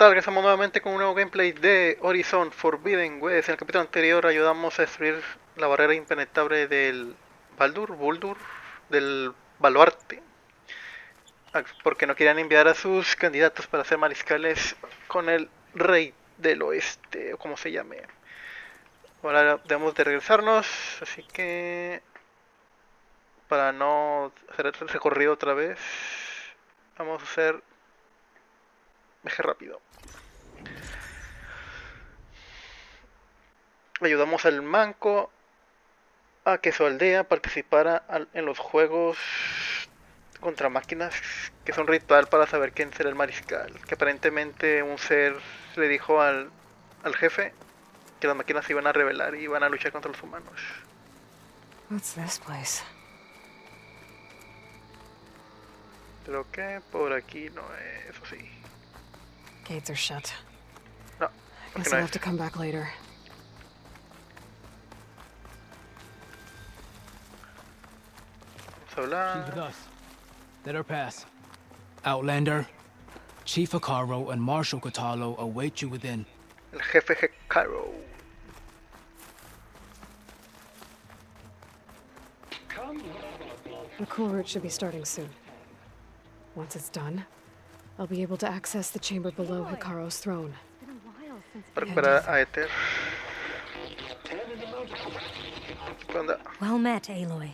tal? Regresamos nuevamente con un nuevo gameplay de Horizon Forbidden West. En el capítulo anterior ayudamos a destruir la barrera impenetrable del Buldur, del baluarte, porque no querían enviar a sus candidatos para ser mariscales con el rey del oeste, o como se llame. Ahora debemos de regresarnos, así que para no hacer el recorrido otra vez, vamos a hacer viaje rápido. Ayudamos al manco a que su aldea participara en los juegos contra máquinas, que es un ritual para saber quién será el mariscal. Que aparentemente un ser le dijo al jefe que las máquinas se iban a rebelar y iban a luchar contra los humanos. What's this place? Creo que por aquí no es, eso sí. Gates are shut. No, Guess no I'll es. have to come back later. Vamos a hablar. She's with us. Let her pass. Outlander, Chief Hikaru and Marshal Katalo await you within. El jefe Hikaru. The cool route should be starting soon. Once it's done, I'll be able to access the chamber below Hikaru's throne. Para recuperar a Ether. ¿Qué onda? Well met, Aloy.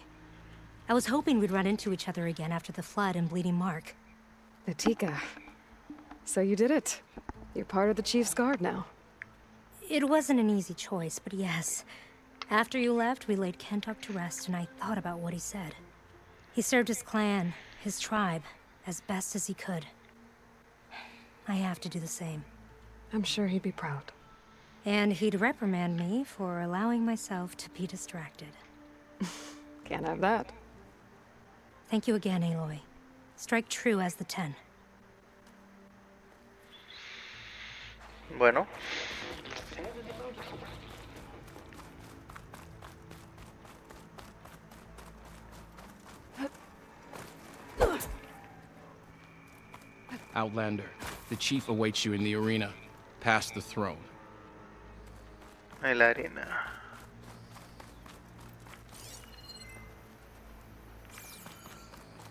I was hoping we'd run into each other again after the flood and Bleeding Mark. Natika. So you did it. You're part of the Chief's Guard now. It wasn't an easy choice, but yes. After you left, we laid Kentuck to rest, and I thought about what he said. He served his clan, his tribe, as best as he could. I have to do the same. I'm sure he'd be proud. And he'd reprimand me for allowing myself to be distracted. Can't have that. Thank you again, Aloy. Strike true as the 10. Bueno. Outlander, the chief awaits you in the arena, past the throne. En la arena.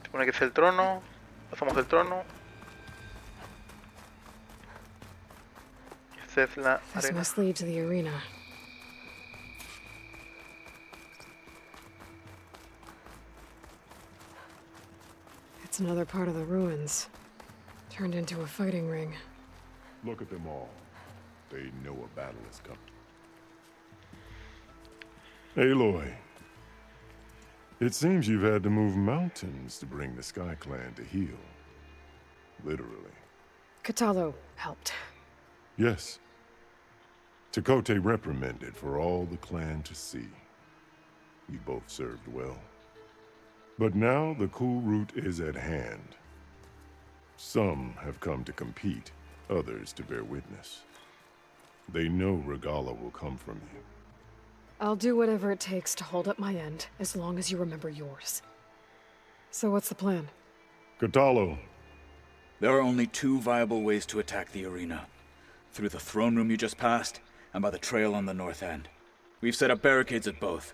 Supone que es el trono. Pasamos el trono. Esta es la This arena. must lead to the arena. It's another part of the ruins. Turned into a fighting ring. Look at them all. They know a battle is coming. Aloy, it seems you've had to move mountains to bring the Sky Clan to heel. Literally. Katalo helped. Yes. Tekote reprimanded for all the clan to see. You both served well. But now the cool route is at hand. Some have come to compete, others to bear witness. They know Regala will come from you. I'll do whatever it takes to hold up my end, as long as you remember yours. So what's the plan? Katalo, There are only two viable ways to attack the arena. Through the throne room you just passed, and by the trail on the north end. We've set up barricades at both.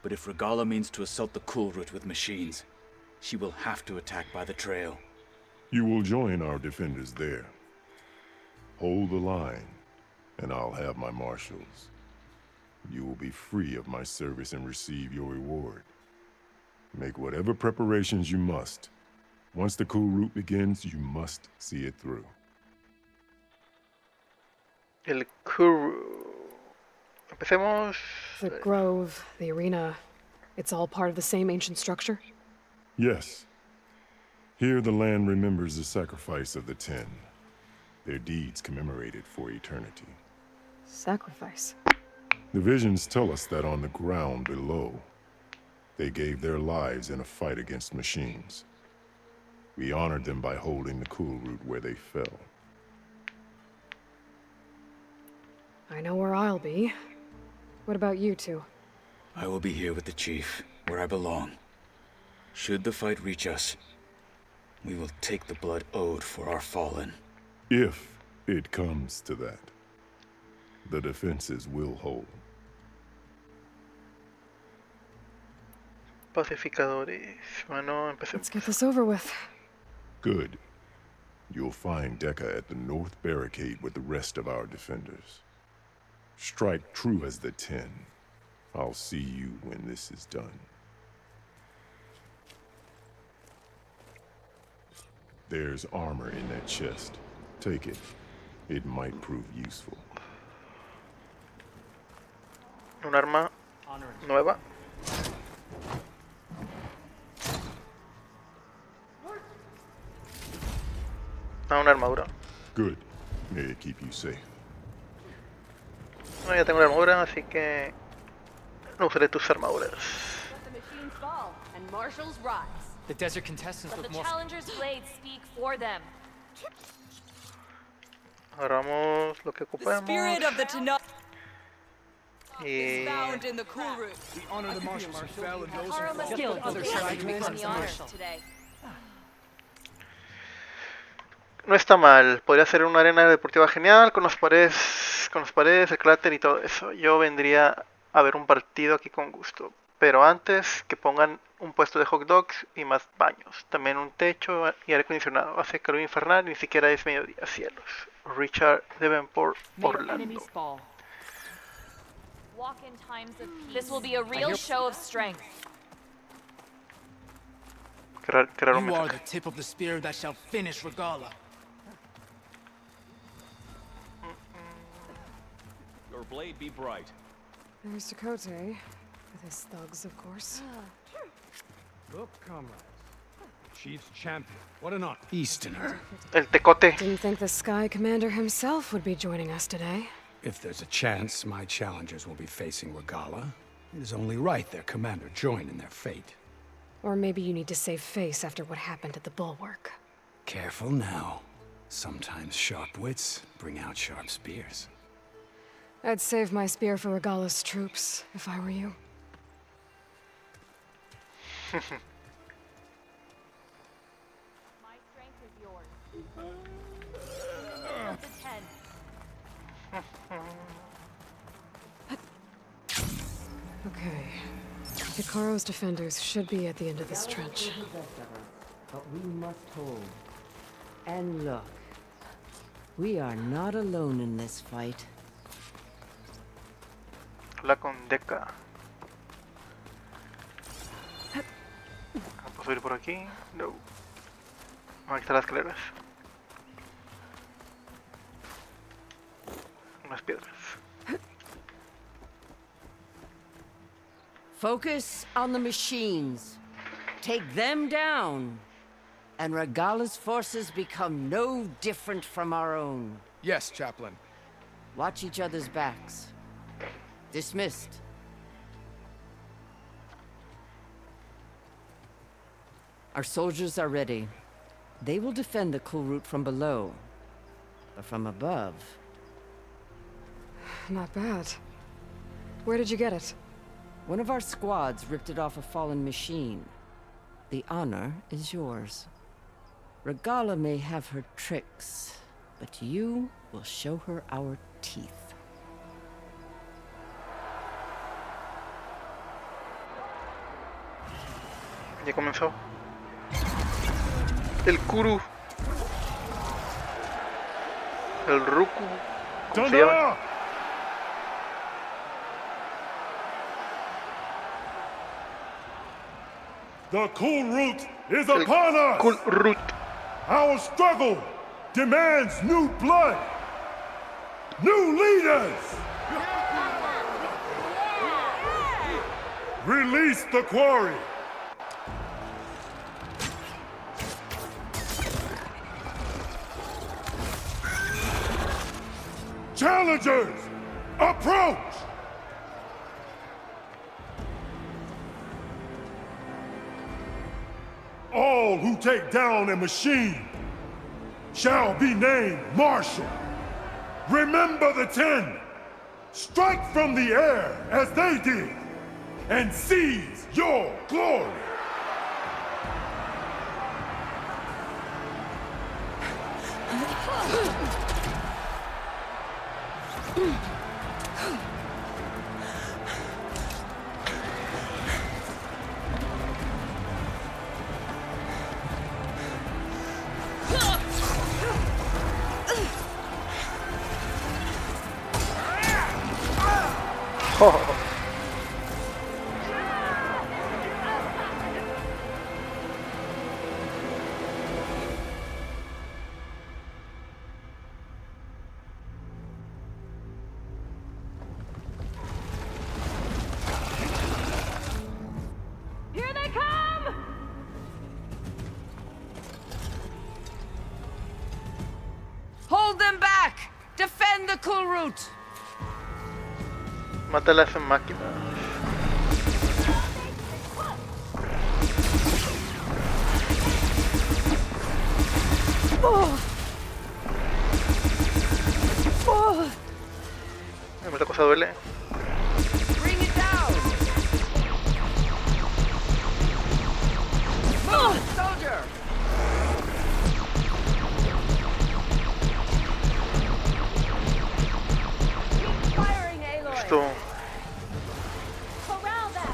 But if Regala means to assault the cool route with machines, she will have to attack by the trail. you will join our defenders there. Hold the line, and I'll have my marshals. You will be free of my service and receive your reward. Make whatever preparations you must. Once the cool route begins, you must see it through. El Kuru. Empecemos. The grove, the arena, it's all part of the same ancient structure? Yes. Here the land remembers the sacrifice of the 10. Their deeds commemorated for eternity. Sacrifice. The visions tell us that on the ground below, they gave their lives in a fight against machines. We honored them by holding the cool route where they fell. I know where I'll be. What about you two? I will be here with the chief, where I belong. Should the fight reach us, we will take the blood owed for our fallen. If It comes to that. The defenses will hold. Pacificadores. Bueno, Let's empecemos. get this over with. Good. You'll find Deca at the north barricade with the rest of our defenders. Strike true as the 10. I'll see you when this is done. There's armor in that chest. Take it. It might prove useful. Un arma nueva. Ah, una armadura. Good. May it keep you safe. No, ya tengo la armadura, así que no usaré tus armaduras. Let the machines fall and marshals rise. The desert contestants Let look the more. challengers' blades speak for them. Agarramos lo que The ocupamos. spirit of the Tana Y is found in the cool root. We honor the marshals who fell and those Kara who must fought. kill The other the side to makes become us the honor marshal. today. no está mal. Podría ser una arena deportiva genial con las paredes, el cráter y todo eso. Yo vendría a ver un partido aquí con gusto. Pero antes que pongan un puesto de hot dogs y más baños. También un techo y aire acondicionado. Hace calor infernal y ni siquiera es mediodía. Cielos. Richard Davenport, Orlando. fall. Walk in times of peace. This will be a real show of strength. Qué raro You are mensaje. the tip of the spear that shall finish Regala. Your blade be bright. There's Dakota, with his thugs, of course. Look, comrades. Chief's champion. What an honor. Easterner. El tecote. Didn't think the Sky Commander himself would be joining us today. If there's a chance my challengers will be facing Regala, it is only right their commander join in their fate. Or maybe you need to save face after what happened at the Bulwark. Careful now. Sometimes sharp wits bring out sharp spears. I'd save my spear for Regala's troops, if I were you. My strength is yours. Up to 10. Okay. Hikaro's defenders should be at the end of this trench. But we must hold. And look, we are not alone in this fight. Habla con Deca. ¿Puedo subir por aquí? No. Aquí están las escaleras. Unas piedras. Focus on the machines. Take them down. And Regala's forces become no different from our own. Yes, Chaplain. Watch each other's backs. Dismissed. Our soldiers are ready. They will defend the cool route from below. But from above... Not bad. Where did you get it? One of our squads ripped it off a fallen machine. The honor is yours. Regala may have her tricks, but you will show her our teeth. Ya comenzó. El Kuru. El Ruku. ¿Cómo se llama? The cool route is upon us! Cool Root. Our struggle demands new blood, new leaders! Release the quarry! Challengers, approach! All who take down a machine shall be named Marshal. Remember the 10. Strike from the air as they did, and seize your glory. Oh. Here they come! Hold them back! Defend the cool route! Mátalas en máquinas. La cosa duele. Bring it down! Move, soldier! Keep firing, Aloy! Esto. Corral them!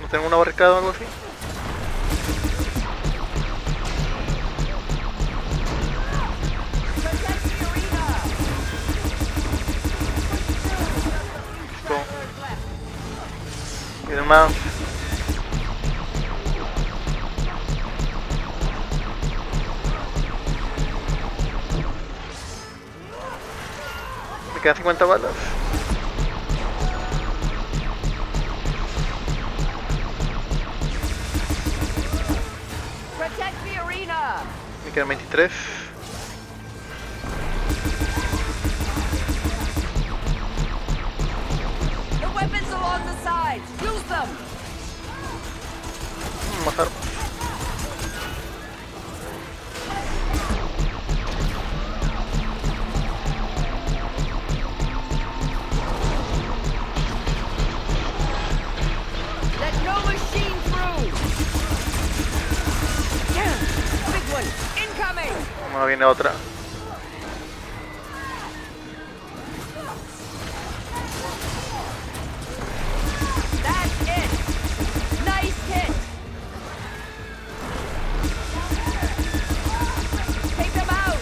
¿No tengo una barricada o algo así? Listo. Miren más. Me quedan 50 balas. Protect the arena! Me quedan 23. The weapons along the sides! Use them! Más armas. Let no machine through! Yeah! Big one! Incoming! Ahora viene otra. That's it! Nice hit! Take them out!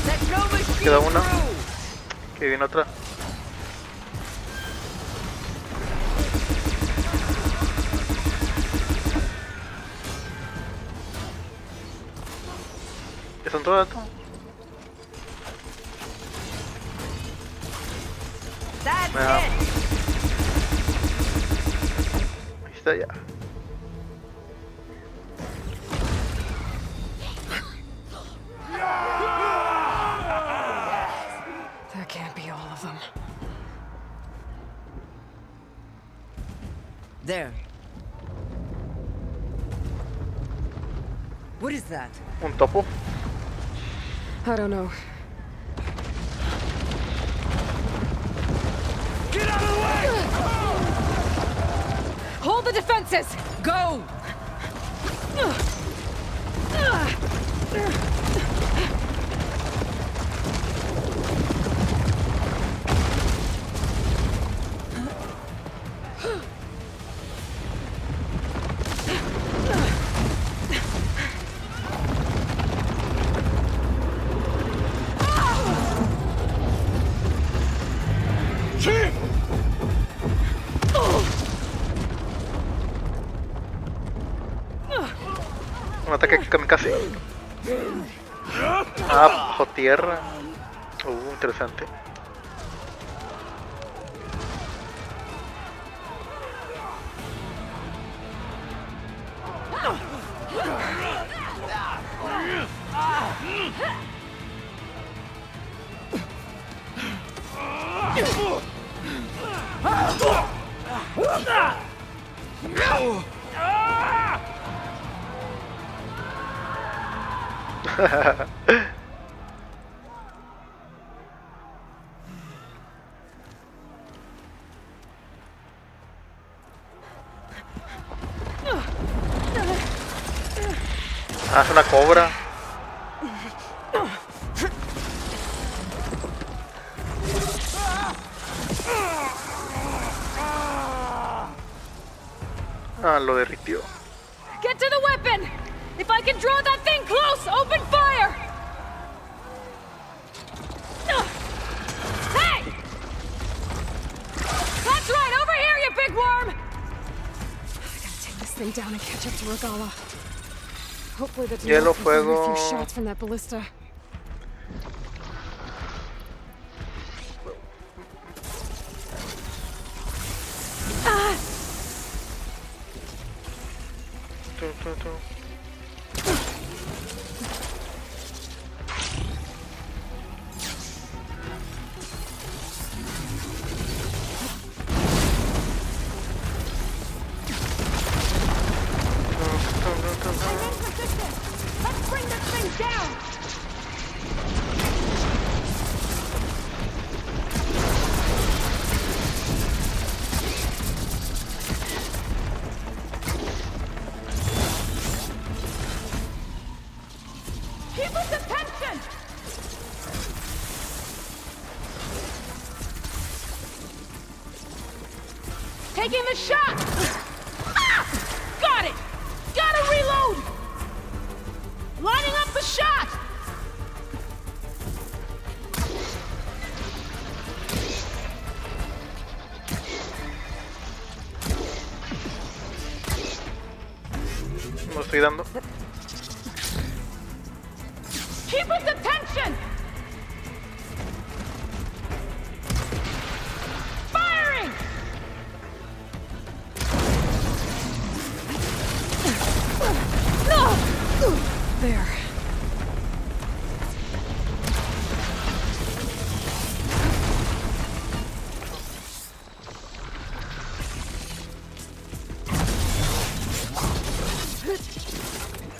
Let no machine Queda una. through! Que viene otra. ¿Ya son todas? That's Wow. it! Ahí está ya. That can't be all of them. There. What is that? Un topo. I don't know. Get out of the way! Hold the defenses! Go! Chief! Un ataque kamikaze. Ah, bajo tierra. Interesante. Ah, es una cobra. Ah, lo derritió. Get to the weapon! If I can draw that thing close, open fire! Hey! That's right, over here, you big worm! I gotta take this thing down and catch up to Regala. Hopefully the Hielo, Demon can fire a fuego. few shots from that ballista. Tu. Let's bring this thing down! Keep his attention! Taking the shot! Ah! Got it! Gotta reload! Lining up the shot! No estoy dando. Keep his attention! Firing! There.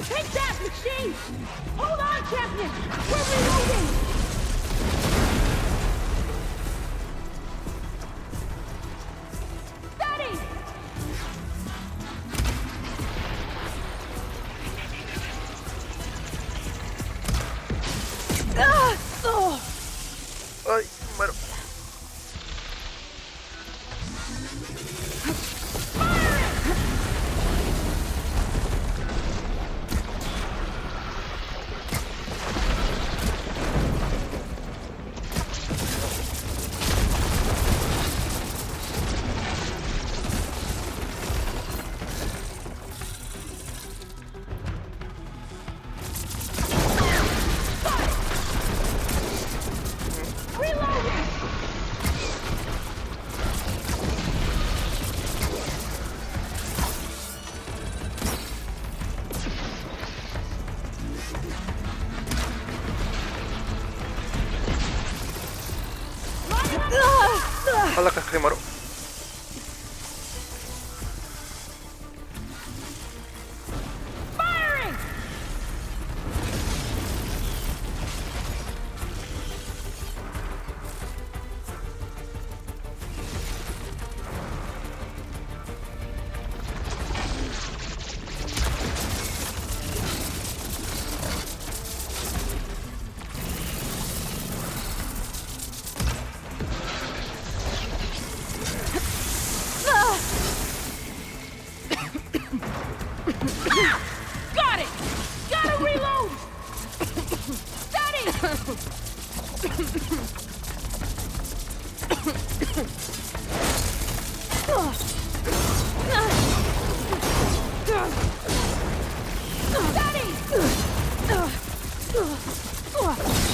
Take that, machine! Hold on, champion! We're reloading! Steady! Ay, bueno. Ojalá que se muero. Firing! Got it! Gotta reload! Steady! Steady!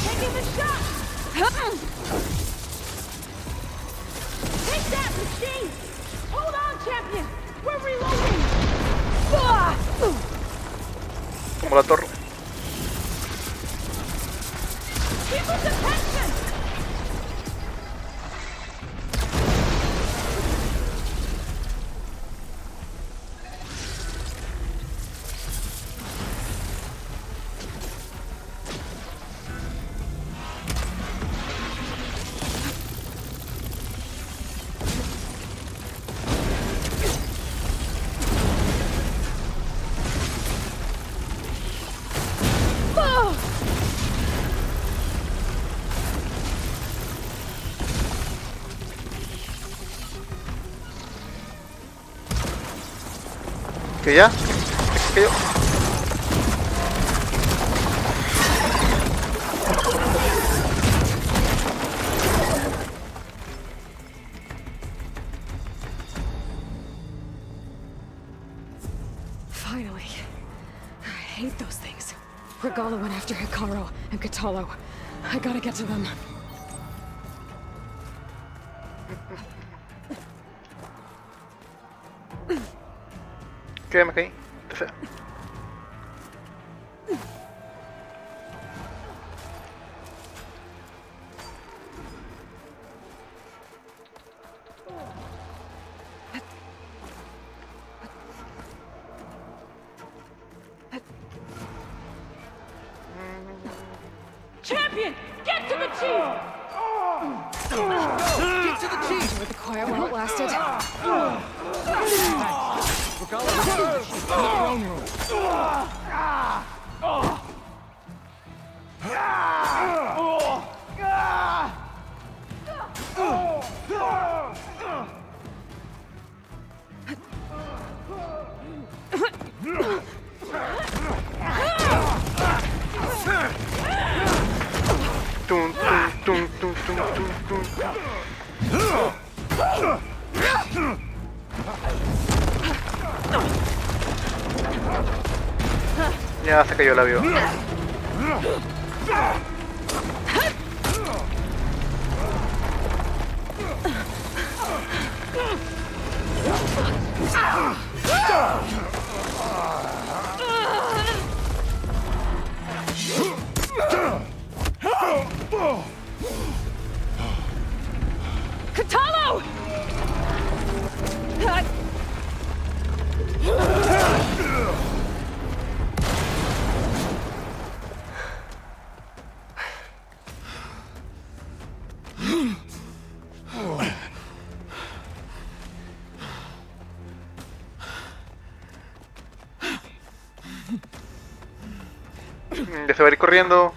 Taking the shot! Take that, machine! Hold on, champion! We're reloading! tumbo la torre. ¿Que ya? ¿Que yo? Finally. I hate those things. Regala went after Hikaru and Katalo. I gotta get to them. ¿Qué me caí? O sea. Champion! Get to the chief! Get to the chief! With the quiet while it lasted. Tum, tum, tum, tum, tum, tum, tum. Ya se cayó el avión. Katalo! Ya se va a ir corriendo.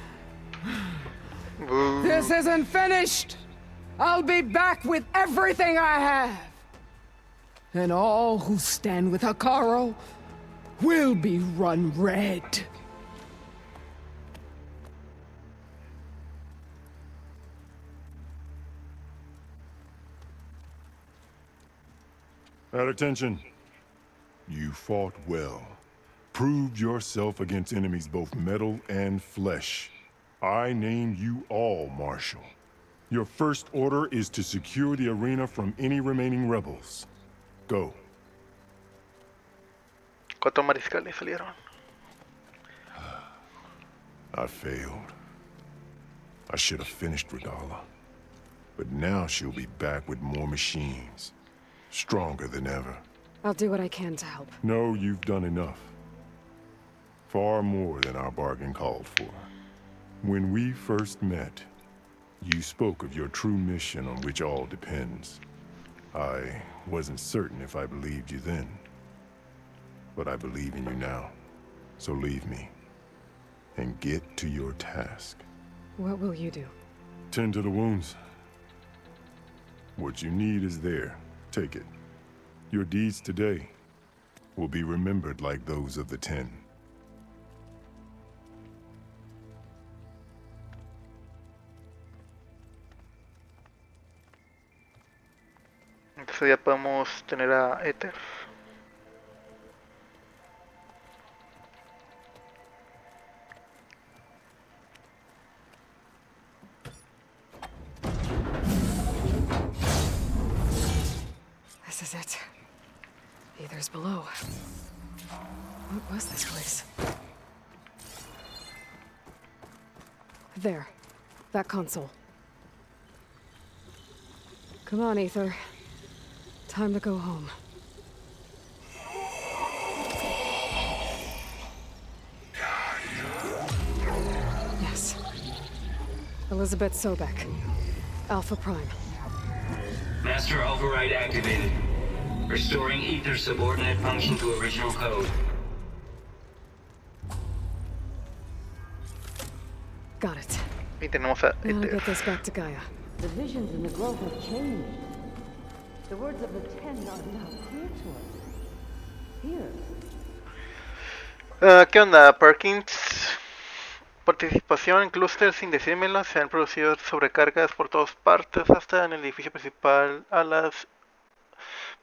This isn't finished. I'll be back with everything I have. And all who stand with Hikaru will be run red. At attention. You fought well. Proved yourself against enemies both metal and flesh. I name you all Marshal. Your first order is to secure the arena from any remaining rebels. Go. 4 mariscales salieron. I failed. I should have finished Regala. But now she'll be back with more machines. Stronger than ever. I'll do what I can to help. No, you've done enough. Far more than our bargain called for. When we first met, you spoke of your true mission on which all depends. I wasn't certain if I believed you then. But I believe in you now. So leave me. And get to your task. What will you do? Tend to the wounds. What you need is there. Take it. Your deeds today will be remembered like those of the 10. Entonces ya podemos tener a Ether. This is it. Ether's below. What was this place? There. That console. Come on, Aether. Time to go home. Yes. Elizabeth Sobek. Alpha Prime. Master override activated. Restoring Aether's subordinate function to original code. Got it. Y tenemos a Now to Ether. get this back to Gaia. The visions in the grove have changed. The words of the Ten are now clear to us. Here. ¿Qué onda, Perkins? Participación en clústeres sin decírmelo. Se han producido sobrecargas por todas partes, hasta en el edificio principal a las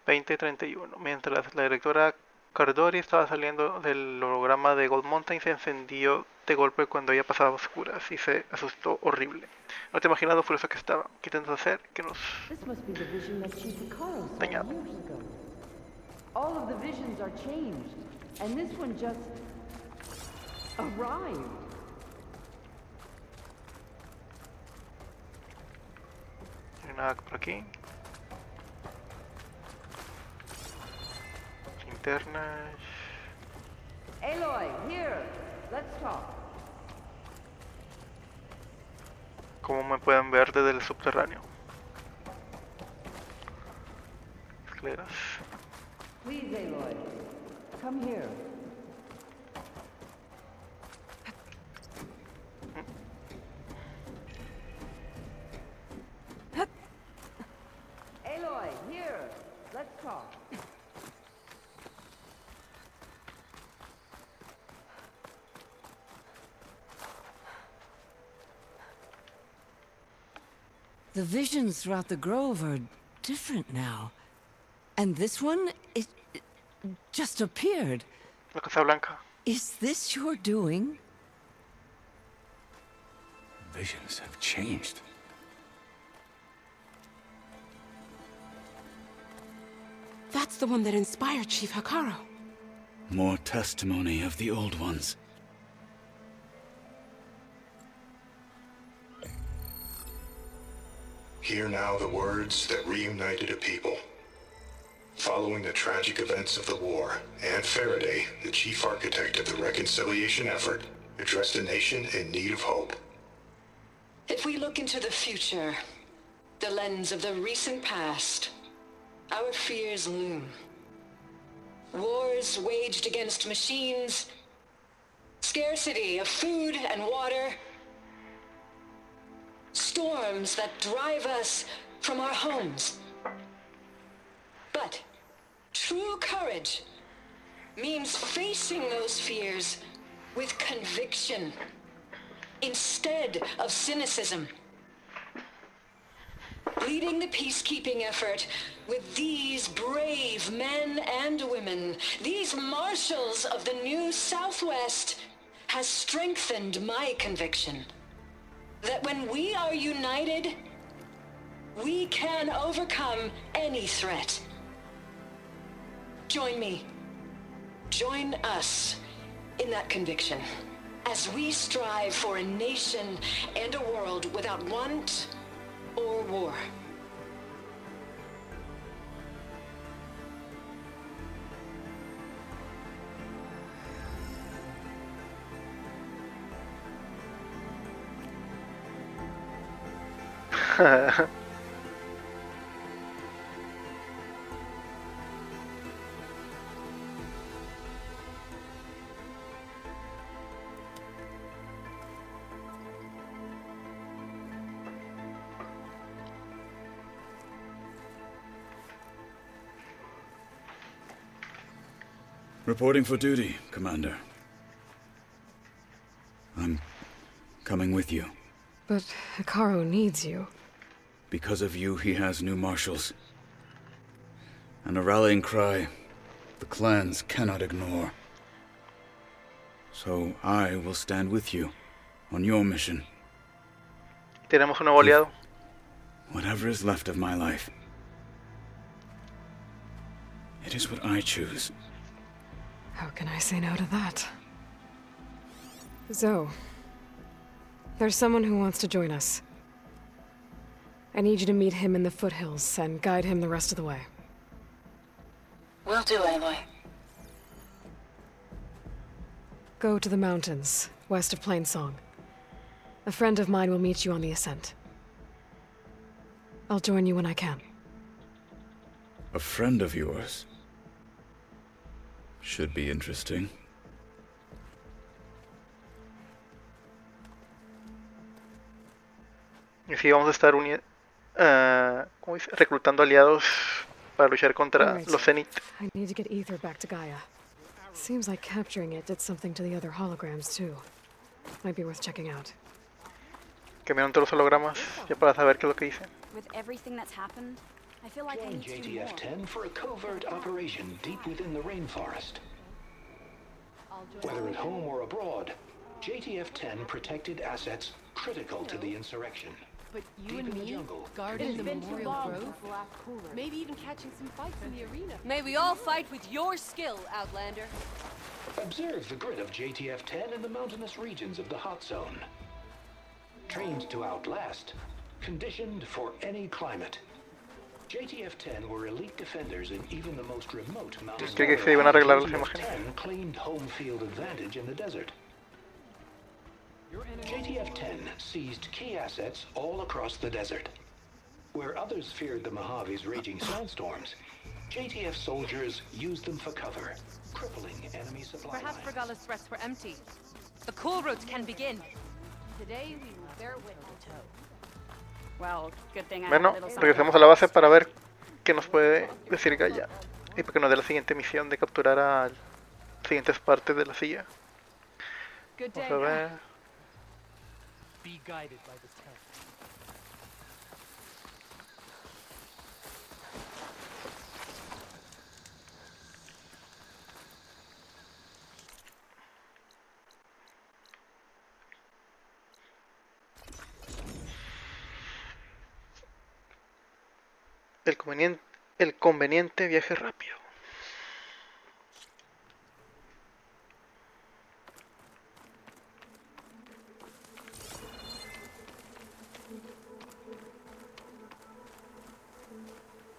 20:31. Mientras la directora Cardori estaba saliendo del holograma de Gold Mountain, se encendió de golpe cuando ella pasaba a oscuras y se asustó horrible. No te imaginas lo furioso que estaba. ¿Qué intentas hacer? Que nos This must be the vision that Chief Icaro saw dañado. years ago. All of the visions are changed, and this one just arrived. No hay nada por aquí. Linternas. Aloy, here. Let's talk. Como me pueden ver desde el subterráneo. Escaleras. Please, Aloy. Come here. Aloy, here. Let's talk. The visions throughout the grove are different now. And this one, it just appeared. La Casa Blanca. Is this your doing? Visions have changed. That's the one that inspired Chief Hikaru. More testimony of the old ones. Hear now the words that reunited a people. Following the tragic events of the war, Anne Faraday, the chief architect of the reconciliation effort, addressed a nation in need of hope. If we look into the future, the lens of the recent past, our fears loom. Wars waged against machines, scarcity of food and water, storms that drive us from our homes. But true courage means facing those fears with conviction instead of cynicism. Leading the peacekeeping effort with these brave men and women, these marshals of the new Southwest, has strengthened my conviction that when we are united, we can overcome any threat. Join me. Join us in that conviction as we strive for a nation and a world without want or war. Reporting for duty, Commander. I'm coming with you. But Hikaru needs you. Because of you, he has new marshals. And a rallying cry the clans cannot ignore. So I will stand with you on your mission. Tenemos un nuevo aliado. Whatever is left of my life. It is what I choose. How can I say no to that? Zoe, There's someone who wants to join us. I need you to meet him in the foothills and guide him the rest of the way. Will do, Aloy. Go to the mountains, west of Plainsong. A friend of mine will meet you on the ascent. I'll join you when I can. A friend of yours? Should be interesting. Y sí, vamos a estar ¿cómo dice? Reclutando aliados para luchar contra Alright. los Zenith. I need to get Ether back to Gaia. Seems like capturing it did something to the other holograms, too. Might be worth checking out. Cambiaron todos los hologramas ya para saber qué es lo que dicen. With everything that's happened, I feel like I Join need to do more. JTF-10 for a covert operation deep within the rainforest. Whether at home or abroad, JTF-10 protected assets critical to the insurrection. But you Deep and in the me, jungle. guarding the Memorial Grove, maybe even catching some fights in the arena. May we all fight with your skill, Outlander. Observe the grit of JTF-10 in the mountainous regions of the Hot Zone. Trained to outlast, conditioned for any climate. JTF-10 were elite defenders in even the most remote mountains. Creo que se iban a arreglar las imágenes. JTF-10 claimed home field advantage in the desert. JTF-10 seized key assets all across the desert. Where others feared the Mojave's raging sandstorms, JTF soldiers used them for cover, crippling enemy supply Perhaps lines. Regala's threats were empty. The cool route can begin. Today we will bear witness to. Well, good thing I Bueno, have a little regresemos a la base para ver qué nos puede decir Gaia. Y para que nos dé la siguiente misión de capturar a las siguientes partes de la silla. Good Vamos a ver. Be guided by the test. El conveniente viaje rápido.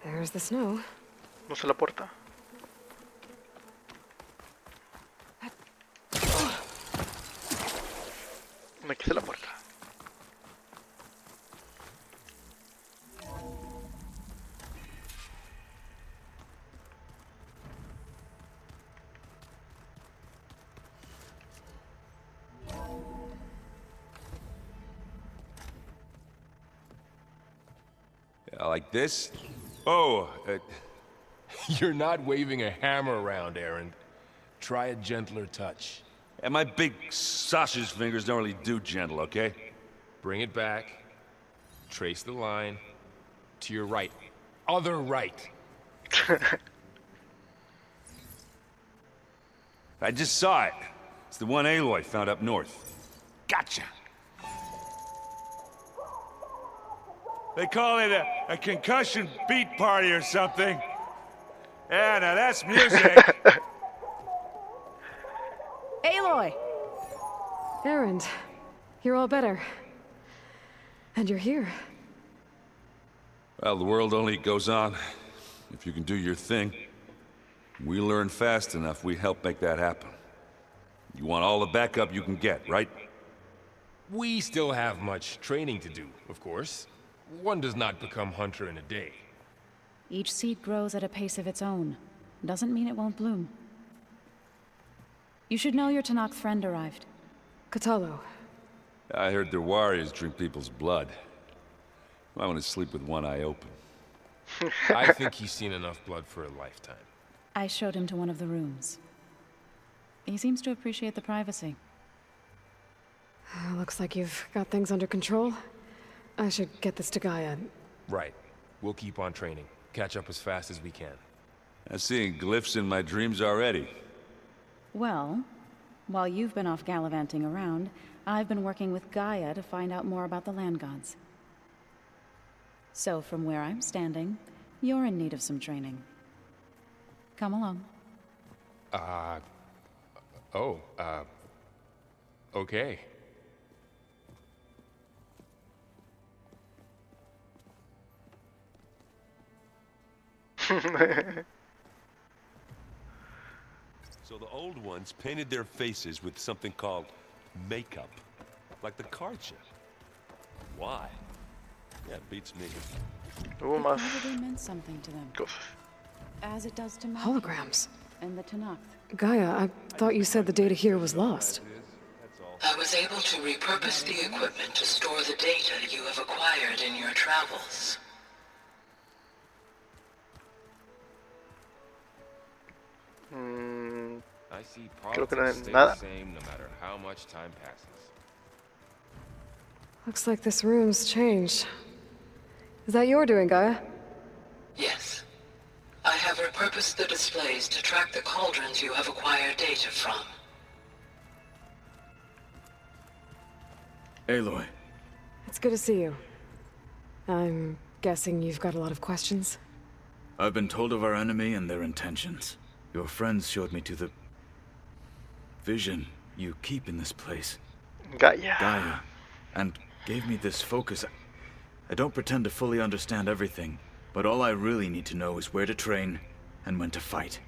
There's the snow. No se la puerta. No quise la puerta. Like this? Oh, you're not waving a hammer around, Aaron. Try a gentler touch. And my big sausage fingers don't really do gentle, okay? Bring it back. Trace the line. To your right. Other right. I just saw it. It's the one Aloy found up north. Gotcha! They call it a concussion beat party or something. Yeah, now that's music. Aloy! Erend, you're all better. And you're here. Well, the world only goes on if you can do your thing. We learn fast enough, we help make that happen. You want all the backup you can get, right? We still have much training to do, of course. One does not become hunter in a day. Each seed grows at a pace of its own. Doesn't mean it won't bloom. You should know your Tanakh friend arrived. Katalo. I heard their warriors drink people's blood. I want to sleep with one eye open. I think he's seen enough blood for a lifetime. I showed him to one of the rooms. He seems to appreciate the privacy. Looks like you've got things under control. I should get this to Gaia. Right. We'll keep on training. Catch up as fast as we can. I'm seeing glyphs in my dreams already. Well, while you've been off gallivanting around, I've been working with Gaia to find out more about the land gods. So from where I'm standing, you're in need of some training. Come along. Okay. So the old ones painted their faces with something called makeup. Like the card chip. Why? Yeah, it beats me. It probably meant something to them. As it does to me. Holograms. And the Tanakh. Gaia, I thought you said the data here was lost. I was able to repurpose the equipment to store the data you have acquired in your travels. I see Creo que no politics es stay nada. the same no matter how much time passes. Looks like this room's changed. Is that your doing, Gaia? Yes. I have repurposed the displays to track the cauldrons you have acquired data from. Aloy. It's good to see you. I'm guessing you've got a lot of questions? I've been told of our enemy and their intentions. Your friends showed me to the vision you keep in this place. Gaia. And gave me this focus. I don't pretend to fully understand everything, but all I really need to know is where to train and when to fight.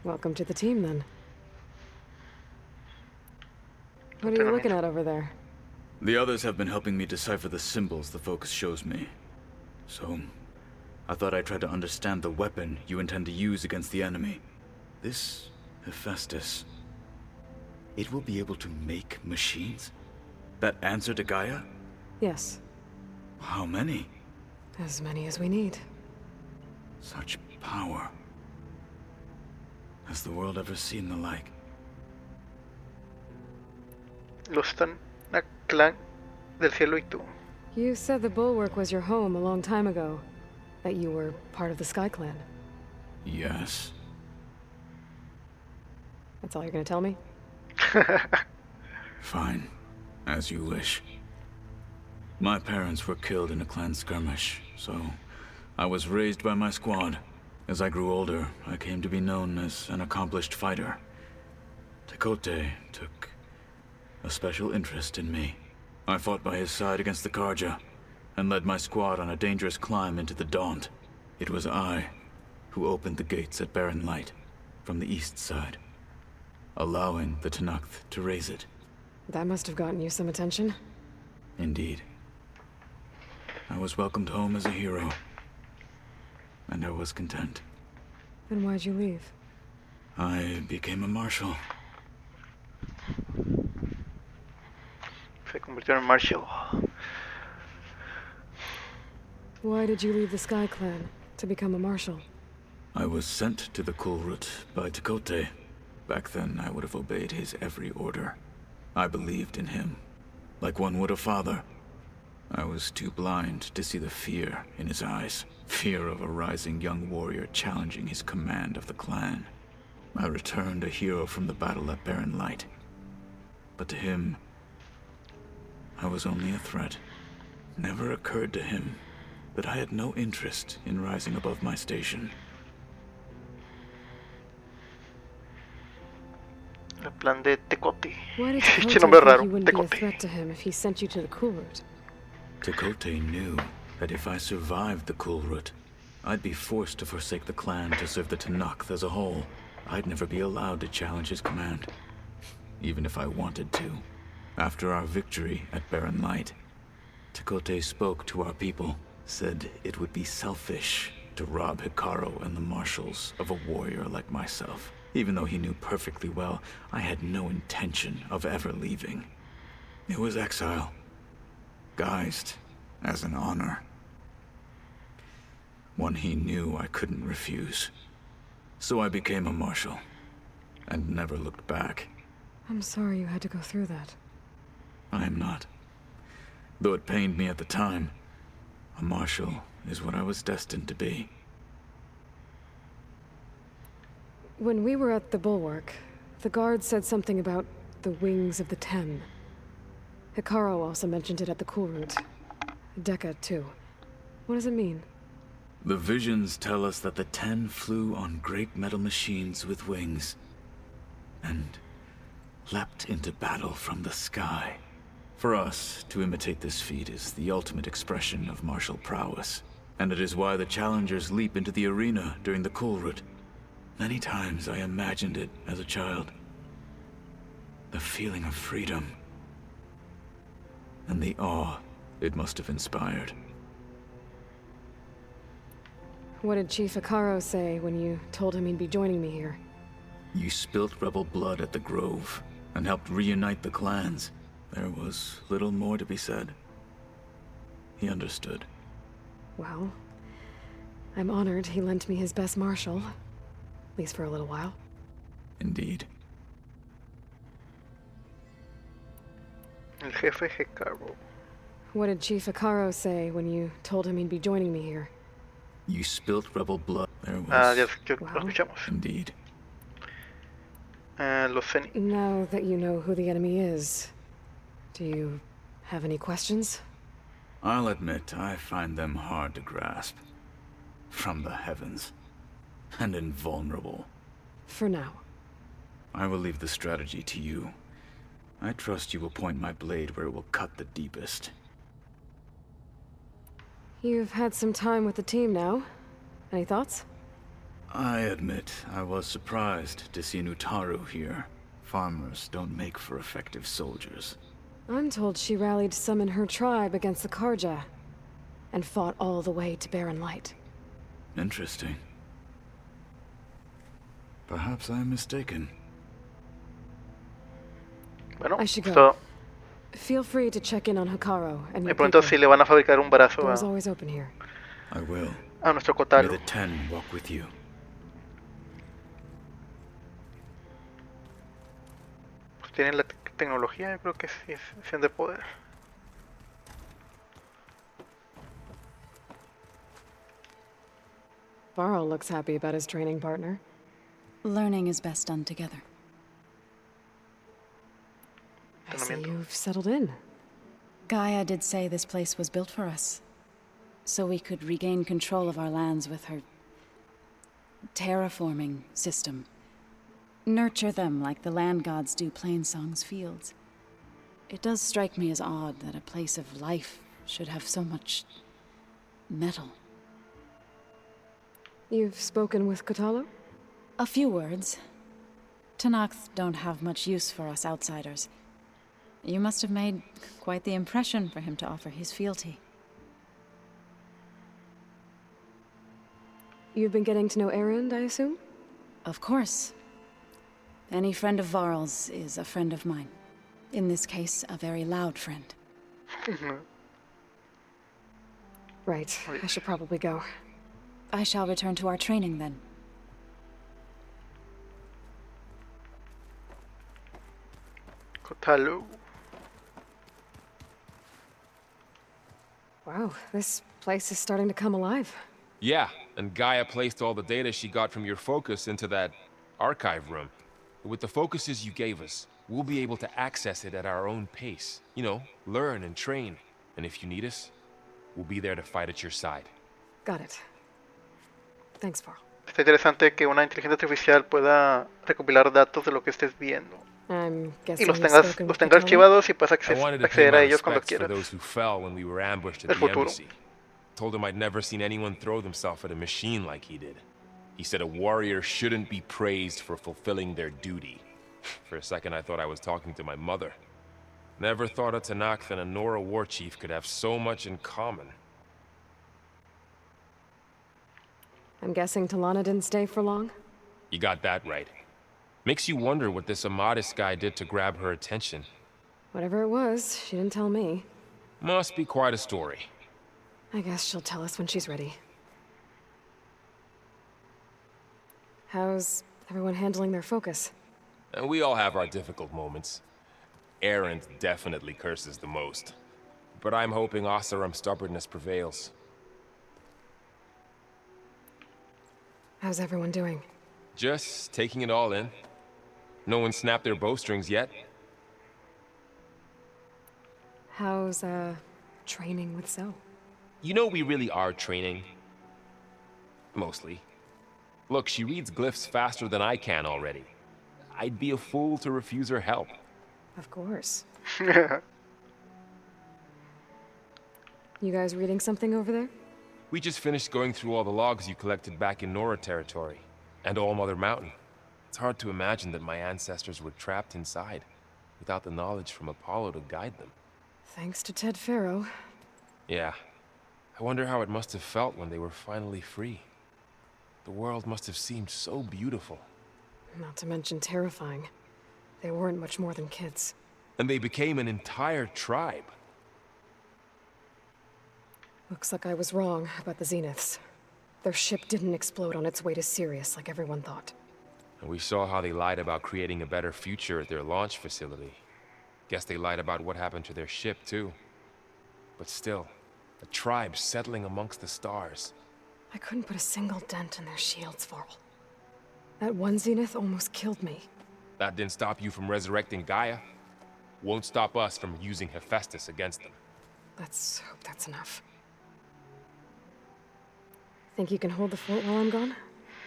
Welcome to the team, then. What are you looking at over there? The others have been helping me decipher the symbols the focus shows me. So, I thought I'd try to understand the weapon you intend to use against the enemy. This Hephaestus, it will be able to make machines? That answer to Gaia? Yes. How many? As many as we need. Such power. Has the world ever seen the like? Los Clan del Cielo y tú. You said the Bulwark was your home a long time ago. That you were part of the Sky Clan. Yes. That's all you're gonna tell me? Fine. As you wish. My parents were killed in a clan skirmish, so I was raised by my squad. As I grew older, I came to be known as an accomplished fighter. Tekote took a special interest in me. I fought by his side against the Karja, and led my squad on a dangerous climb into the Daunt. It was I who opened the gates at Barren Light, from the east side, allowing the Tanakh to raise it. That must have gotten you some attention. Indeed. I was welcomed home as a hero, and I was content. Then why'd you leave? I became a marshal. Se convirtió en Marshall. Why did you leave the Sky Clan to become a marshal? I was sent to the Kulrut by Tekote. Back then, I would have obeyed his every order. I believed in him, like one would a father. I was too blind to see the fear in his eyes. Fear of a rising young warrior challenging his command of the clan. I returned a hero from the battle at Barren Light. But to him, I was only a threat. Never occurred to him that I had no interest in rising above my station. El plan de Tecote. Why did Che Tekote nombre think raro, you wouldn't be a Tecote. threat to him if he sent you to the Kulrut? Tekote knew that if I survived the Kulrut, I'd be forced to forsake the clan to serve the Tanakh as a whole. I'd never be allowed to challenge his command, even if I wanted to. After our victory at Barren Light, Tekote spoke to our people, said it would be selfish to rob Hikaru and the marshals of a warrior like myself. Even though he knew perfectly well I had no intention of ever leaving. It was exile, guised as an honor. One he knew I couldn't refuse. So I became a marshal, and never looked back. I'm sorry you had to go through that. I am not. Though it pained me at the time, a marshal is what I was destined to be. When we were at the Bulwark, the guard said something about the Wings of the Ten. Hikaru also mentioned it at the Kulrut. Dekka, too. What does it mean? The visions tell us that the Ten flew on great metal machines with wings, and leapt into battle from the sky. For us, to imitate this feat is the ultimate expression of martial prowess. And it is why the challengers leap into the arena during the cool route. Many times I imagined it as a child. The feeling of freedom. And the awe it must have inspired. What did Chief Hikaru say when you told him he'd be joining me here? You spilt rebel blood at the Grove and helped reunite the clans. There was little more to be said. He understood. Well, I'm honored he lent me his best marshal. At least for a little while. Indeed. El jefe Hikaru. What did Chief Hikaru say when you told him he'd be joining me here? You spilt rebel blood. There was... Ya lo escuchamos. Indeed. Los Zenith. Now that you know who the enemy is, do you have any questions? I'll admit, I find them hard to grasp. From the heavens. And invulnerable. For now. I will leave the strategy to you. I trust you will point my blade where it will cut the deepest. You've had some time with the team now. Any thoughts? I admit, I was surprised to see Nutaru here. Farmers don't make for effective soldiers. I'm told she rallied some in her tribe against the Karja, and fought all the way to Barren Light. Interesting. Perhaps I'm mistaken. Bueno, I should go. so, Feel free to check in on Hikaru and me your pregunto people. si le van a fabricar un brazo Door's always open here. I will. a nuestro May Kotaro. the Ten walk with you. Pues tienen la tecnología, yo creo que sí, es de poder. Varl looks happy about his training partner. Learning is best done together. I see you've settled in. Gaia did say this place was built for us, so we could regain control of our lands with her terraforming system. Nurture them like the land gods do Plainsong's fields. It does strike me as odd that a place of life should have so much metal. You've spoken with Kotalo? A few words. Tenakth don't have much use for us outsiders. You must have made quite the impression for him to offer his fealty. You've been getting to know Erend, I assume? Of course. Any friend of Varl's is a friend of mine. In this case, a very loud friend. Right. I should probably go. I shall return to our training then. Kotalo. Wow, this place is starting to come alive. Yeah, and Gaia placed all the data she got from your focus into that archive room. With the focuses you gave us, we'll be able to access it at our own pace. You know, learn and train. And if you need us, we'll be there to fight at your side. Got it. Thanks, Varl. Está interesante que una inteligencia artificial pueda recopilar datos de lo que estés viendo. I'm Y guessing los you've tengas spoken with archivados y puedes I wanted to pay acceder my a ellos cuando respects for quieras. those who fell when we were ambushed at El the futuro. embassy. Told him I'd never seen anyone throw themselves at a machine like he did. He said a warrior shouldn't be praised for fulfilling their duty. For a second I thought I was talking to my mother. Never thought a Tenakth and a Nora war chief could have so much in common. I'm guessing Talana didn't stay for long? You got that right. Makes you wonder what this Amadis guy did to grab her attention. Whatever it was, she didn't tell me. Must be quite a story. I guess she'll tell us when she's ready. How's everyone handling their focus? And we all have our difficult moments. Erend definitely curses the most. But I'm hoping Oseram's stubbornness prevails. How's everyone doing? Just taking it all in. No one snapped their bowstrings yet. How's, training with Zoe? You know we really are training. Mostly. Look, she reads glyphs faster than I can already. I'd be a fool to refuse her help. Of course. You guys reading something over there? We just finished going through all the logs you collected back in Nora territory, and All Mother Mountain. It's hard to imagine that my ancestors were trapped inside, without the knowledge from Apollo to guide them. Thanks to Ted Faro. Yeah. I wonder how it must have felt when they were finally free. The world must have seemed so beautiful. Not to mention terrifying. They weren't much more than kids. And they became an entire tribe. Looks like I was wrong about the Zeniths. Their ship didn't explode on its way to Sirius like everyone thought. And we saw how they lied about creating a better future at their launch facility. Guess they lied about what happened to their ship, too. But still, a tribe settling amongst the stars. I couldn't put a single dent in their shields, Varl. That one Zenith almost killed me. That didn't stop you from resurrecting Gaia. Won't stop us from using Hephaestus against them. Let's hope that's enough. Think you can hold the fort while I'm gone?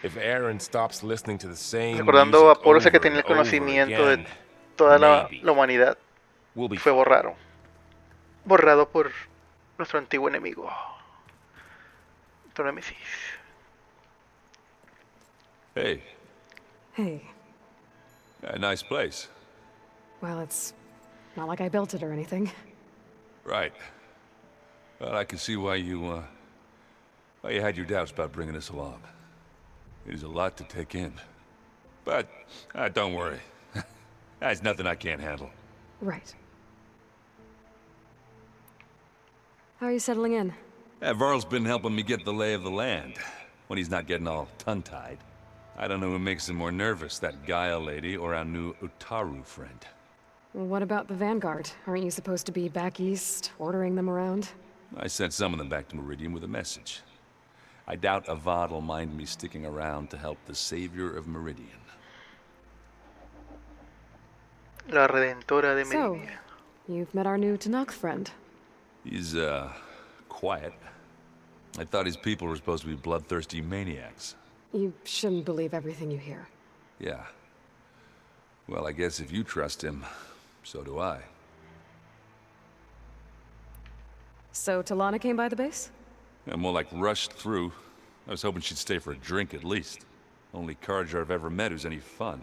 If Aaron stops listening to the same Recordando a music Apolo ese que over tenía el and over conocimiento de again, toda la maybe humanidad. we'll be Fue borrado por nuestro antiguo enemigo. Nuestro némesis. Hey, Hey. a nice place. Well, it's not like I built it or anything. Right. Well, I can see why you had your doubts about bringing us along. It is a lot to take in. But, don't worry. That's nothing I can't handle. Right. How are you settling in? Varl's been helping me get the lay of the land, when he's not getting all tongue-tied. I don't know who makes him more nervous, that Gaia lady or our new Utaru friend. Well, what about the Vanguard? Aren't you supposed to be back east, ordering them around? I sent some of them back to Meridian with a message. I doubt Avad will mind me sticking around to help the savior of Meridian. La Redentora de So, Meridian. you've met our new Tanakh friend. He's, quiet. I thought his people were supposed to be bloodthirsty maniacs. You shouldn't believe everything you hear. Yeah. Well, I guess if you trust him, so do I. So, Talana came by the base? I'm more like rushed through. I was hoping she'd stay for a drink at least. Only Carja I've ever met who's any fun.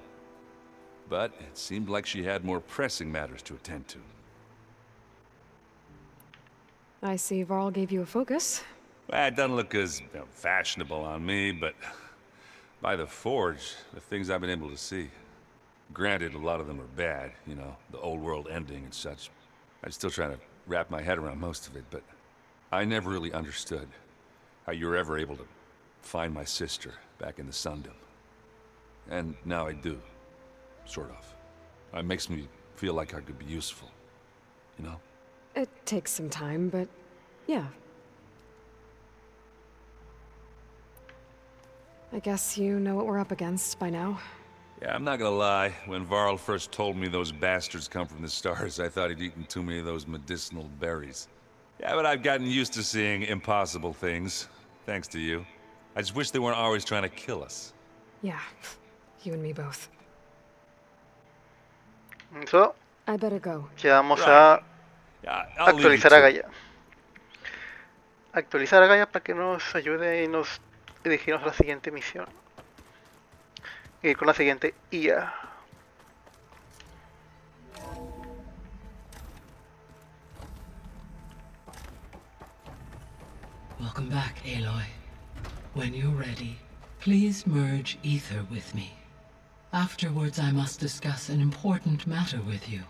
But it seemed like she had more pressing matters to attend to. I see Varl gave you a focus. Well, it doesn't look as fashionable on me, but by the Forge, the things I've been able to see. Granted, a lot of them are bad, you know, the old world ending and such. I'm still trying to wrap my head around most of it, but I never really understood how you were ever able to find my sister back in the Sundom. And now I do, sort of. It makes me feel like I could be useful, you know? It takes some time, but yeah. I guess you know what we're up against by now. Yeah, I'm not gonna lie. When Varl first told me those bastards come from the stars, I thought he'd eaten too many of those medicinal berries. Yeah, but I've gotten used to seeing impossible things, thanks to you. I just wish they weren't always trying to kill us. Yeah, you and me both. So, I better go. ya vamos a actualizar a Gaia. Actualizar a Gaia para que nos ayude y nos dirigirnos a la siguiente misión. Ir con la siguiente IA. Welcome back, Aloy. When you're ready, please merge ether with me. Afterwards, I must discuss an important matter with you.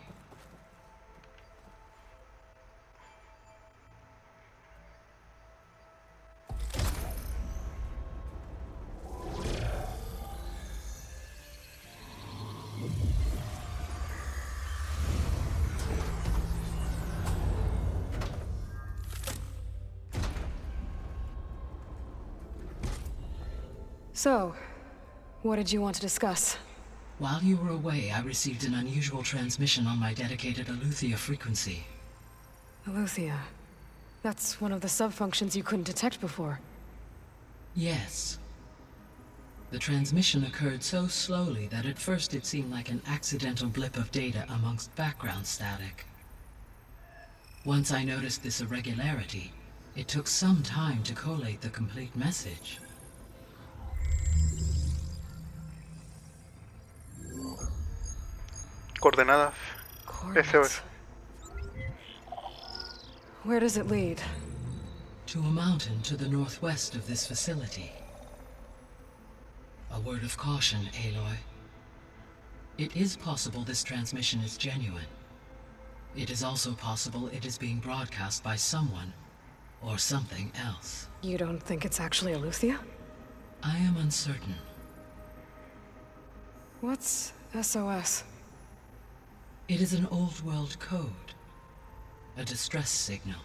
So, what did you want to discuss? While you were away, I received an unusual transmission on my dedicated Aletheia frequency. Aletheia. That's one of the sub-functions you couldn't detect before. Yes. The transmission occurred so slowly that at first it seemed like an accidental blip of data amongst background static. Once I noticed this irregularity, It took some time to collate the complete message. Coordenadas. SOS. Where does it lead? To a mountain to the northwest of this facility. A word of caution, Aloy. It is possible this transmission is genuine. It is also possible it is being broadcast by someone or something else. You don't think it's actually Eleuthia? I am uncertain. What's SOS? It is an old world code. A distress signal.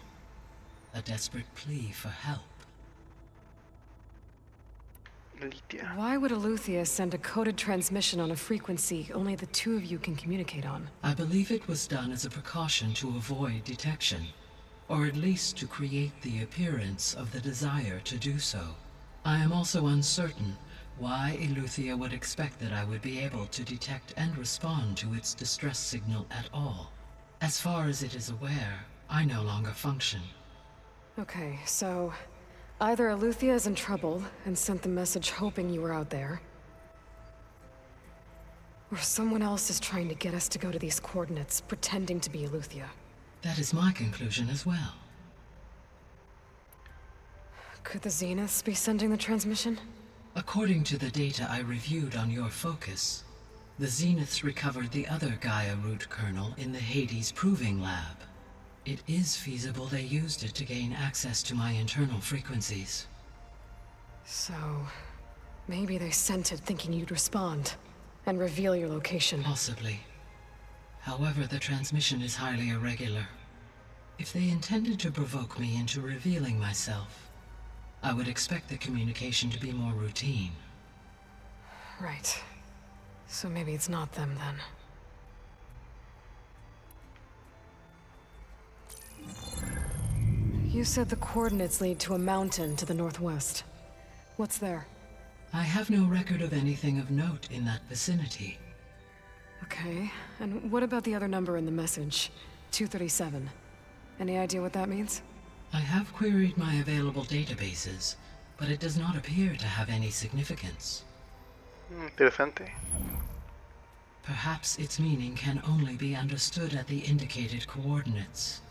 A desperate plea for help. Why would Eleuthia send a coded transmission on a frequency only the two of you can communicate on? I believe it was done as a precaution to avoid detection, or at least to create the appearance of the desire to do so. I am also uncertain why Eleuthia would expect that I would be able to detect and respond to its distress signal at all. As far as it is aware, I no longer function. Okay, so either Eleuthia is in trouble and sent the message hoping you were out there, or someone else is trying to get us to go to these coordinates, pretending to be Eleuthia. That is my conclusion as well. Could the Zeniths be sending the transmission? According to the data I reviewed on your focus, the Zeniths recovered the other Gaia root kernel in the Hades Proving Lab. It is feasible they used it to gain access to my internal frequencies. So, maybe they sent it thinking you'd respond and reveal your location. Possibly. However, the transmission is highly irregular. If they intended to provoke me into revealing myself, I would expect the communication to be more routine. Right. So maybe it's not them then. You said the coordinates lead to a mountain to the northwest. What's there? I have no record of anything of note in that vicinity. Okay, and what about the other number in the message? 237. Any idea what that means? I have queried my available databases, but it does not appear to have any significance. Interesante. Perhaps its meaning can only be understood at the indicated coordinates.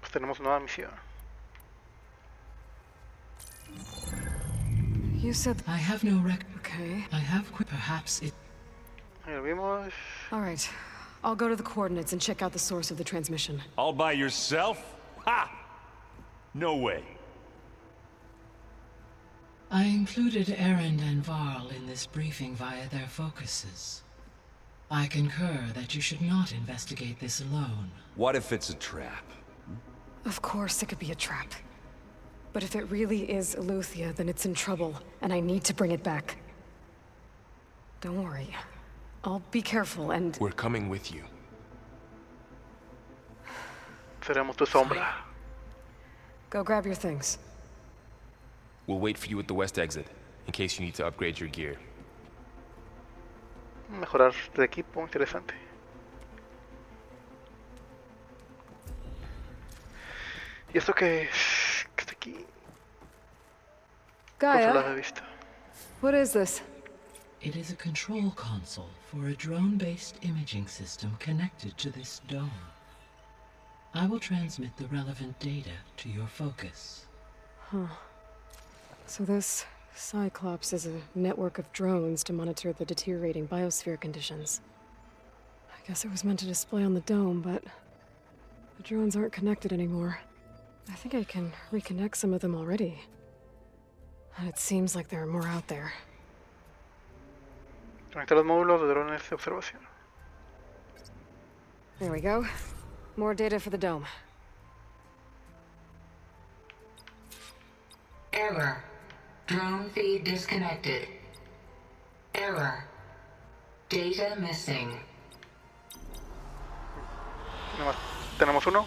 Pues tenemos nueva misión. You said... I have no record. Okay. I have perhaps it... Ahí lo vimos. Alright. I'll go to the coordinates and check out the source of the transmission. All by yourself? Ha! No way. I included Erend and Varl in this briefing via their focuses. I concur that you should not investigate this alone. What if it's a trap? Of course it could be a trap. But if it really is Eleuthia, then it's in trouble, and I need to bring it back. Don't worry. I'll be careful and... We're coming with you. Seremos tu sombra. Go grab your things. We'll wait for you at the west exit, in case you need to upgrade your gear. Mejorar de equipo, interesante. ¿Y esto qué es? ¿Qué está aquí? Gaia, Consola de vista. what is this? It is a control console for a drone-based imaging system connected to this dome. I will transmit the relevant data to your focus. Huh. So this Cyclops is a network of drones to monitor the deteriorating biosphere conditions. I guess it was meant to display on the dome, but the drones aren't connected anymore. I think I can reconnect some of them already. And it seems like there are more out there. Conectar los módulos de drones de observación. There we go. More data for the dome. Error. Drone feed disconnected. Error. Data missing. Tenemos uno.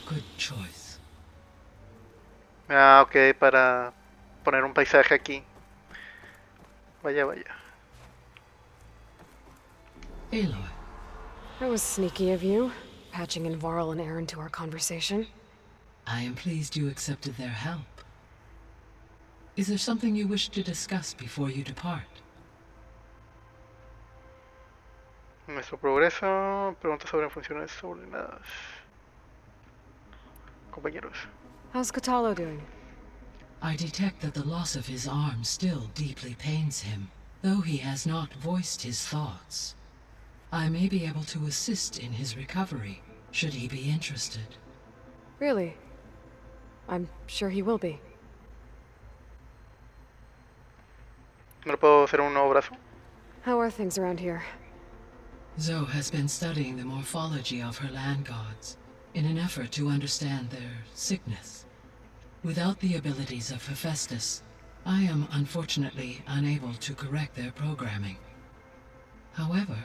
Good choice. Ah, ok, para poner un paisaje aquí. Vaya, vaya. Aloy. That was sneaky of you, patching in Varl and Aaron to our conversation. I am pleased you accepted their help. Is there something you wish to discuss before you depart? Nuestro progreso, preguntas sobre funciones subordinadas. Compañeros. How's Catalo doing? I detect that the loss of his arm still deeply pains him, though he has not voiced his thoughts. I may be able to assist in his recovery, should he be interested. Really? I'm sure he will be. ¿No le puedo hacer un nuevo brazo? How are things around here? Zoe has been studying the morphology of her land gods in an effort to understand their sickness. Without the abilities of Hephaestus, I am unfortunately unable to correct their programming. However,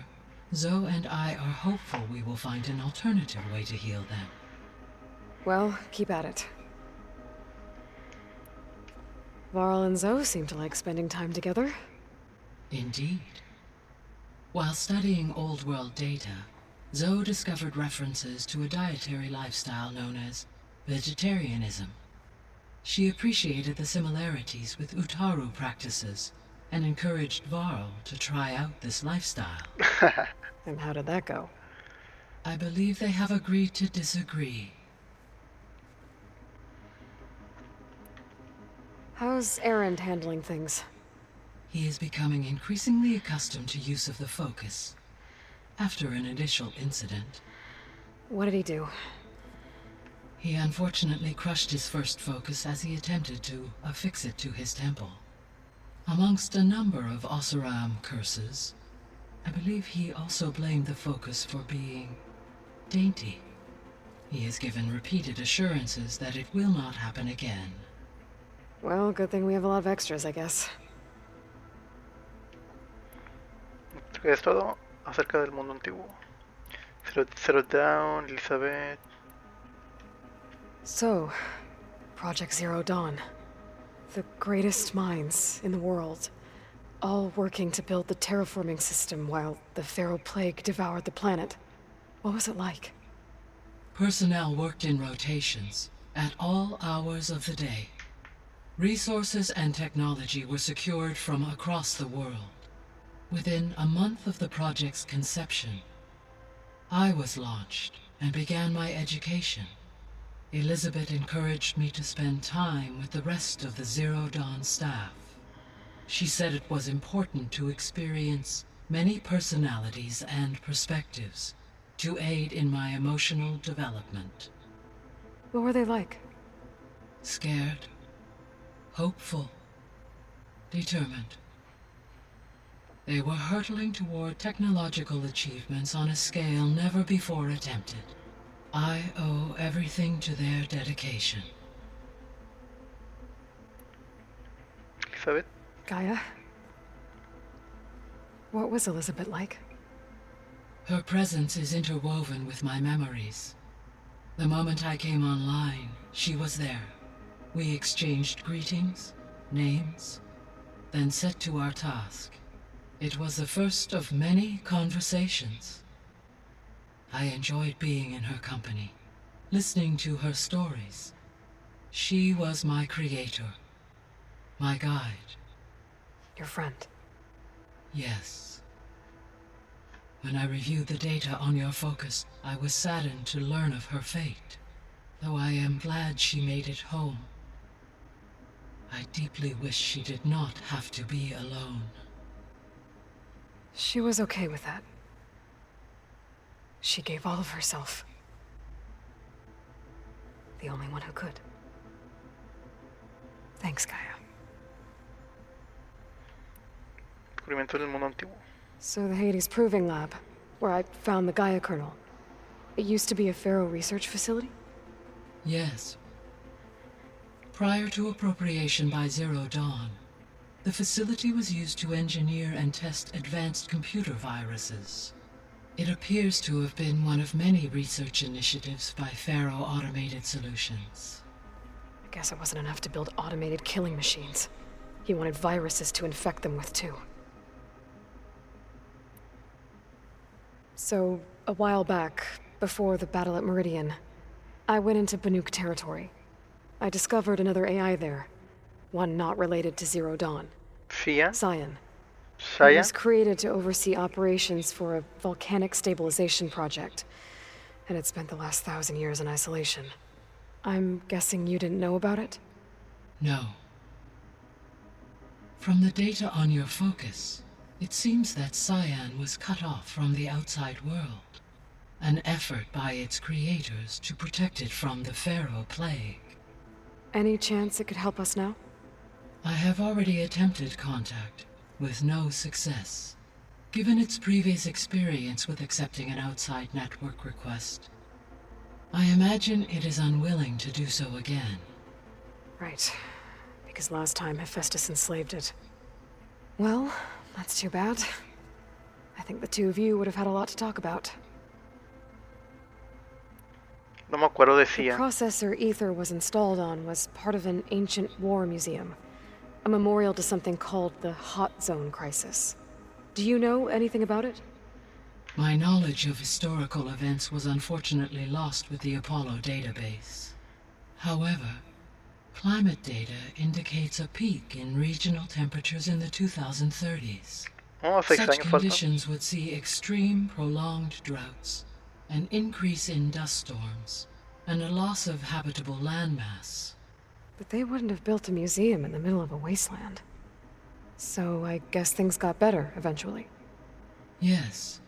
Zoe and I are hopeful we will find an alternative way to heal them. Well, keep at it. Varl and Zoe seem to like spending time together. Indeed. While studying Old World data, Zoe discovered references to a dietary lifestyle known as vegetarianism. She appreciated the similarities with Utaru practices and encouraged Varl to try out this lifestyle. And how did that go? I believe they have agreed to disagree. How's Aaron handling things? He is becoming increasingly accustomed to use of the focus. After an initial incident. What did he do? He unfortunately crushed his first focus as he attempted to affix it to his temple. Amongst a number of Oseram curses, I believe he also blamed the focus for being dainty. He has given repeated assurances that it will not happen again. Well, good thing we have a lot of extras, I guess. Es todo acerca del mundo antiguo. Zero Dawn, Elizabeth. So, Project Zero Dawn. The greatest minds in the world. All working to build the terraforming system while the Pharaoh Plague devoured the planet. What was it like? Personnel worked in rotations, at all hours of the day. Resources and technology were secured from across the world. Within a month of the project's conception, I was launched and began my education. Elizabeth encouraged me to spend time with the rest of the Zero Dawn staff. She said it was important to experience many personalities and perspectives to aid in my emotional development. What were they like? Scared, hopeful, determined. They were hurtling toward technological achievements on a scale never before attempted. I owe everything to their dedication. Elizabeth? Gaia? What was Elizabeth like? Her presence is interwoven with my memories. The moment I came online, she was there. We exchanged greetings, names, then set to our task. It was the first of many conversations. I enjoyed being in her company, listening to her stories. She was my creator, my guide. Your friend? Yes. When I reviewed the data on your focus, I was saddened to learn of her fate, though I am glad she made it home. I deeply wish she did not have to be alone. She was okay with that. She gave all of herself. The only one who could. Thanks, Gaia. Descubrimiento del mundo antiguo. So the Hades Proving Lab, where I found the Gaia kernel. It used to be a Pharaoh research facility? Yes. Prior to appropriation by Zero Dawn, the facility was used to engineer and test advanced computer viruses. It appears to have been one of many research initiatives by Pharaoh Automated Solutions. I Guess it wasn't enough to build automated killing machines. He wanted viruses to infect them with, too. So, a while back, before the battle at Meridian, I went into Banuk territory. I discovered another AI there. One not related to Zero Dawn. Sia? Cyan. It Saya? was created to oversee operations for a volcanic stabilization project, and it spent the last 1,000 years in isolation. I'm guessing you didn't know about it? No. From the data on your focus, it seems that Cyan was cut off from the outside world. An effort by its creators to protect it from the Pharaoh Plague. Any chance it could help us now? I have already attempted contact, with no success. Given its previous experience with accepting an outside network request, I imagine it is unwilling to do so again. Right. Because last time Hephaestus enslaved it. Well, that's too bad. I think the two of you would have had a lot to talk about. No me acuerdo de The Sia. processor Ether was installed on was part of an ancient war museum. A memorial to something called the Hot Zone Crisis. Do you know anything about it? My knowledge of historical events was unfortunately lost with the Apollo database. However, climate data indicates a peak in regional temperatures in the 2030s. Oh, 6 Such años faltan. conditions would see extreme, prolonged droughts, an increase in dust storms, and a loss of habitable landmass. But they wouldn't have built a museum in the middle of a wasteland. So I guess things got better eventually. Yes.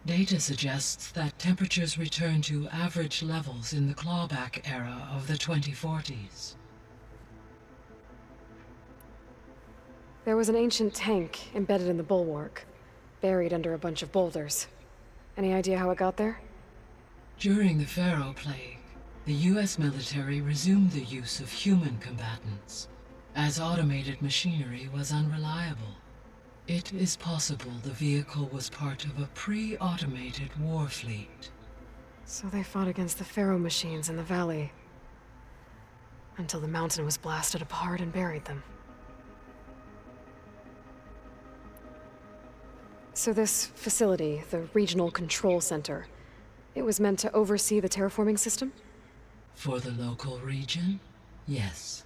Data suggests that temperatures return to average levels in the clawback era of the 2040s. There was an ancient tank embedded in the bulwark, buried under a bunch of boulders. Any idea how it got there? During the Pharaoh Plague, the US military resumed the use of human combatants, as automated machinery was unreliable. It is possible the vehicle was part of a pre-automated war fleet. So they fought against the Pharaoh machines in the valley, until the mountain was blasted apart and buried them. So this facility, the Regional Control Center, it was meant to oversee the terraforming system? For the local region, yes.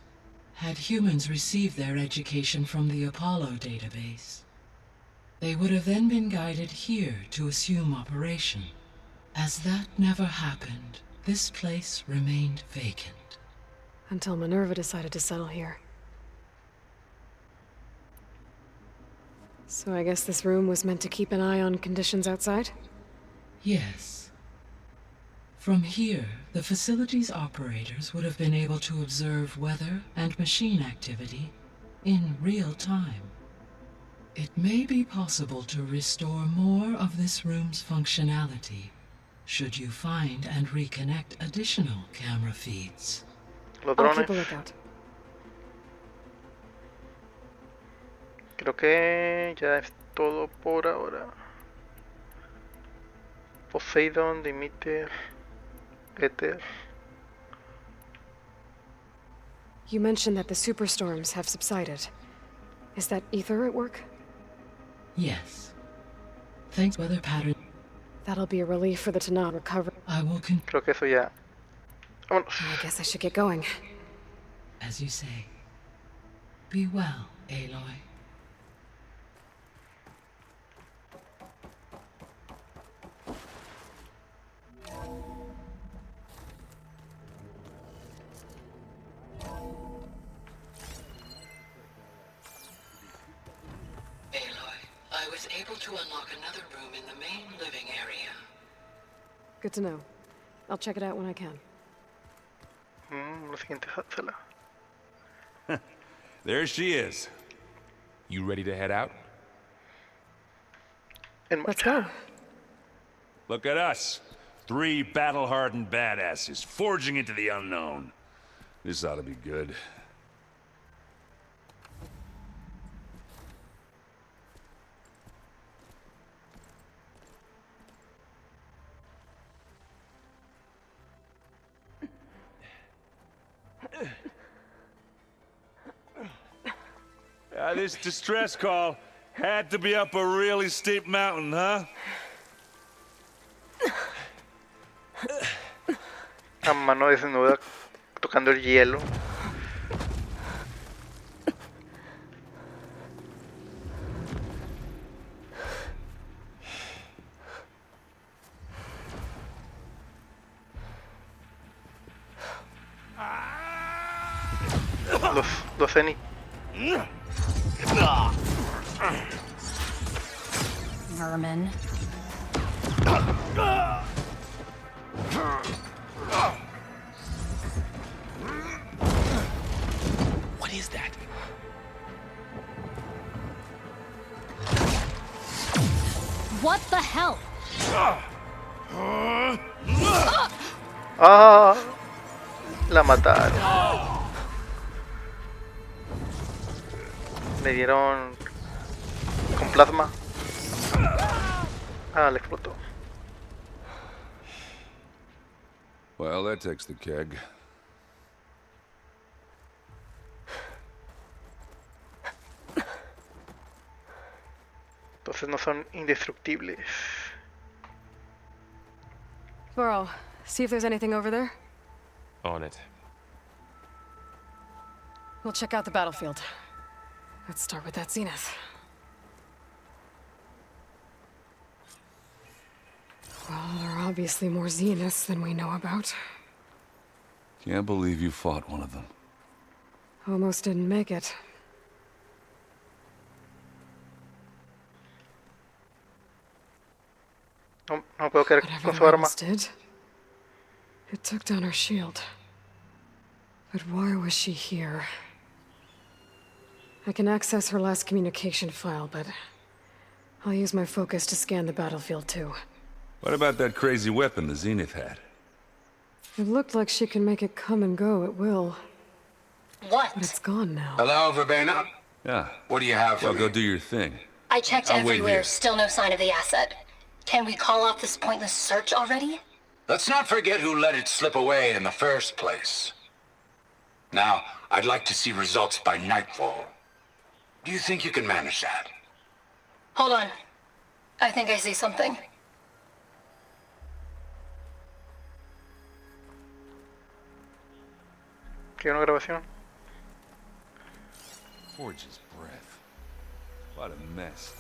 Had humans received their education from the Apollo database, they would have then been guided here to assume operation. As that never happened, this place remained vacant. Until Minerva decided to settle here. So I guess this room was meant to keep an eye on conditions outside? Yes. From here, the facility's operators would have been able to observe weather and machine activity in real time. It may be possible to restore more of this room's functionality, should you find and reconnect additional camera feeds. Los I'll keep a drones. lookout. Creo que ya es todo por ahora. Poseidon, Demeter, Ether. You mentioned that the superstorms have subsided. Is that Ether at work? Yes. Thanks weather pattern. That'll be a relief for the Tanat recovery. I will Creo que eso ya. Vámonos. I guess I should get going. as you say. Be well, Aloy. I was able to unlock another room in the main living area. Good to know. I'll check it out when I can. La siguiente sala. There she is. You ready to head out? Let's go. Look at us. 3 battle-hardened badasses forging into the unknown. This ought to be good. This distress call had to be up a really steep mountain, huh? A mano desnuda tocando el hielo. Los Eni. Vermin. What is that? What the hell? Ah, la mataron. Le dieron con plasma. Ah, le explotó. Well, that takes the keg. Entonces no son indestructibles. Burrow, see if there's anything over there. On it. We'll check out the battlefield. Let's start with that zenith. Well, there are obviously more zeniths than we know about. Can't believe you fought one of them. Almost didn't make it. No puedo creer con su arma. Did. It took down her shield. But why was she here? I can access her last communication file, but I'll use my focus to scan the battlefield too. What about that crazy weapon the Zenith had? It looked like she can make it come and go at will. What? But it's gone now. Hello, Verbena? Yeah. What do you have for Well, me? go do your thing. I checked I'll wait everywhere, here. still no sign of the asset. Can we call off this pointless search already? Let's not forget who let it slip away in the first place. Now, I'd like to see results by nightfall. Do you think you can manage that? Hold on. I think I see something. ¿Qué una grabación? Forge's breath. What a mess.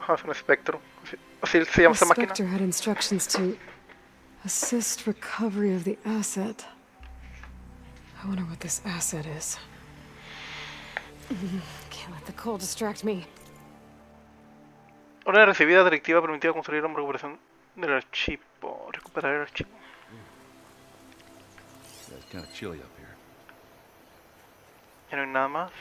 Ah, es un espectro. Así se llama The esa máquina. Spectre had instructions to assist recovery of the asset. I wonder what this asset is. Can't let the cold distract me. Una recibida directiva permitida construir una recuperación del archivo. Recuperar el archivo. Yeah, it's kind of chilly up here. Ya no hay nada más.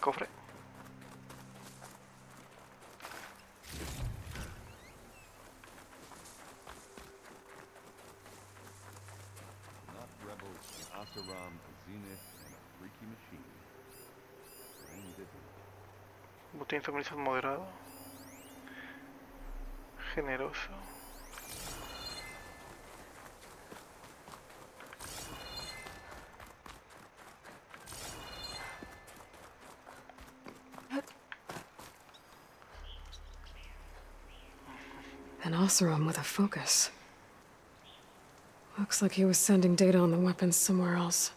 Cofre. Not rebels, an Asaram, a Zenith, and a freaky machine. Botín suministro moderado. Generoso. An Oseram with a focus. Looks like he was sending data on the weapons somewhere else.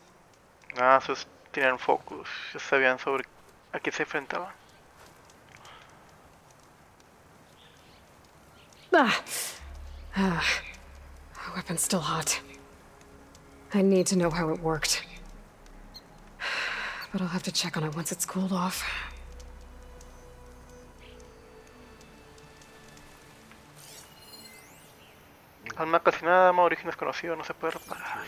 Ah, esos tenían focus. Ya sabían sobre a qué se enfrentaban. The weapon's still hot. I need to know how it worked. But I'll have to check on it once it's cooled off. Alma calcinada, más origen desconocido, no se puede reparar.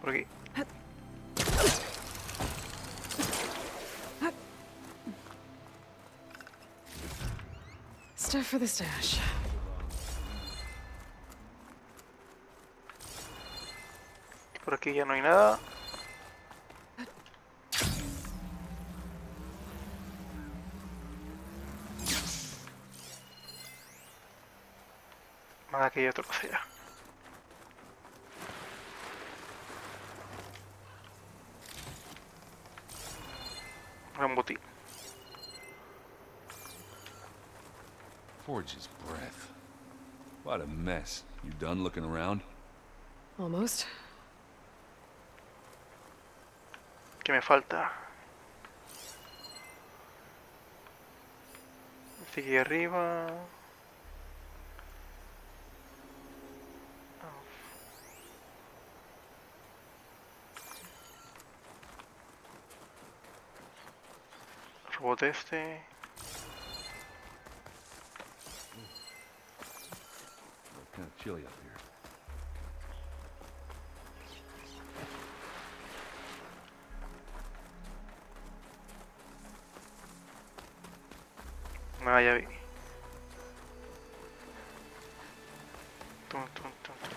Por aquí. Stuff for the stash. Por aquí ya no hay nada. Aquí hay otra cosa ya. Un botín. Forge's breath. What a mess. You done looking around? Almost. ¿Qué me falta? Sigue arriba. Robot este. Kind of chilly up here. Ah, ya vi. Tum, tum, tum, tum.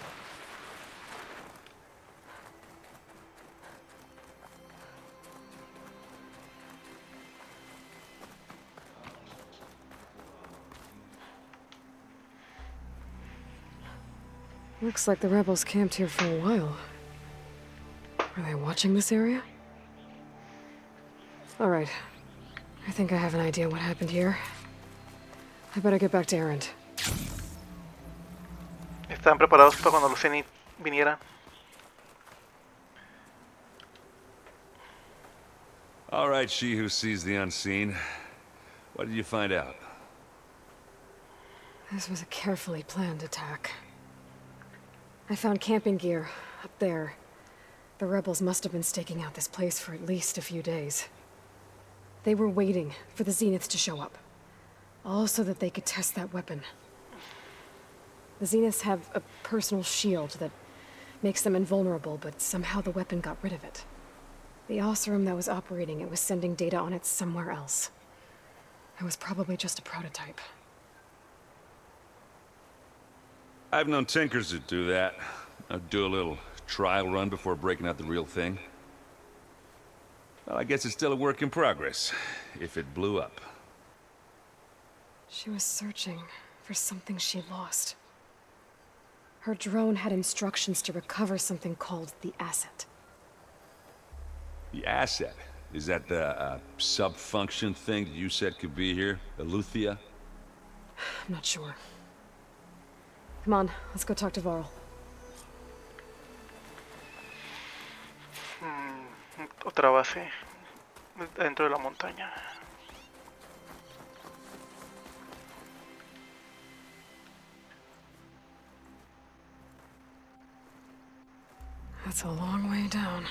Looks like the rebels camped here for a while. Are they watching this area? Alright. I think I have an idea what happened here. I better get back to Erend. ¿Están preparados para cuando los Zenith vinieran? All right, she who sees the unseen. What did you find out? This was a carefully planned attack. I found camping gear up there. The rebels must have been staking out this place for at least a few days. They were waiting for the Zeniths to show up. All so that they could test that weapon. The Zeniths have a personal shield that makes them invulnerable, but somehow the weapon got rid of it. The Oseram that was operating it was sending data on it somewhere else. It was probably just a prototype. I've known tinkers that do that. I'd do a little trial run before breaking out the real thing. Well, I guess it's still a work in progress, if it blew up. She was searching for something she lost. Her drone had instructions to recover something called the asset. The asset? Is that the sub-function thing that you said could be here? Eleuthia? I'm not sure. Come on, let's go talk to Varl. Otra base dentro de la montaña. That's a long way down.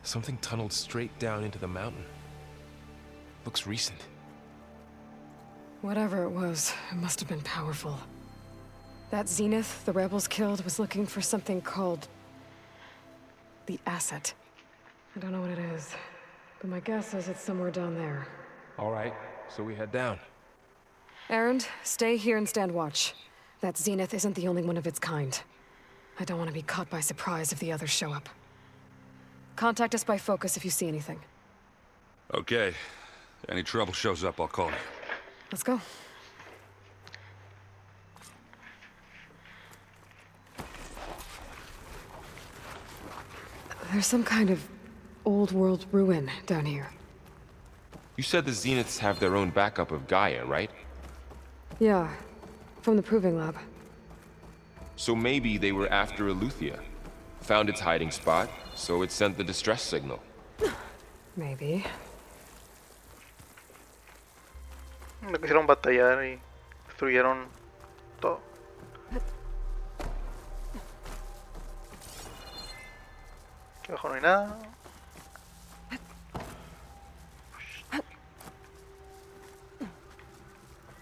Something tunneled straight down into the mountain. Looks recent. Whatever it was, it must have been powerful. That Zenith the rebels killed was looking for something called the asset. I don't know what it is, but my guess is it's somewhere down there. All right, so we head down. Erend, stay here and stand watch. That Zenith isn't the only one of its kind. I don't want to be caught by surprise if the others show up. Contact us by focus if you see anything. Okay. Any trouble shows up, I'll call you. Let's go. There's some kind of old world ruin down here. You said the Zeniths have their own backup of Gaia, right? Yeah, from the proving lab. So maybe they were after Eleuthia. Found its hiding spot, so it sent the distress signal. Maybe. No quisieron batallar y destruyeron todo. Aquí abajo no hay nada.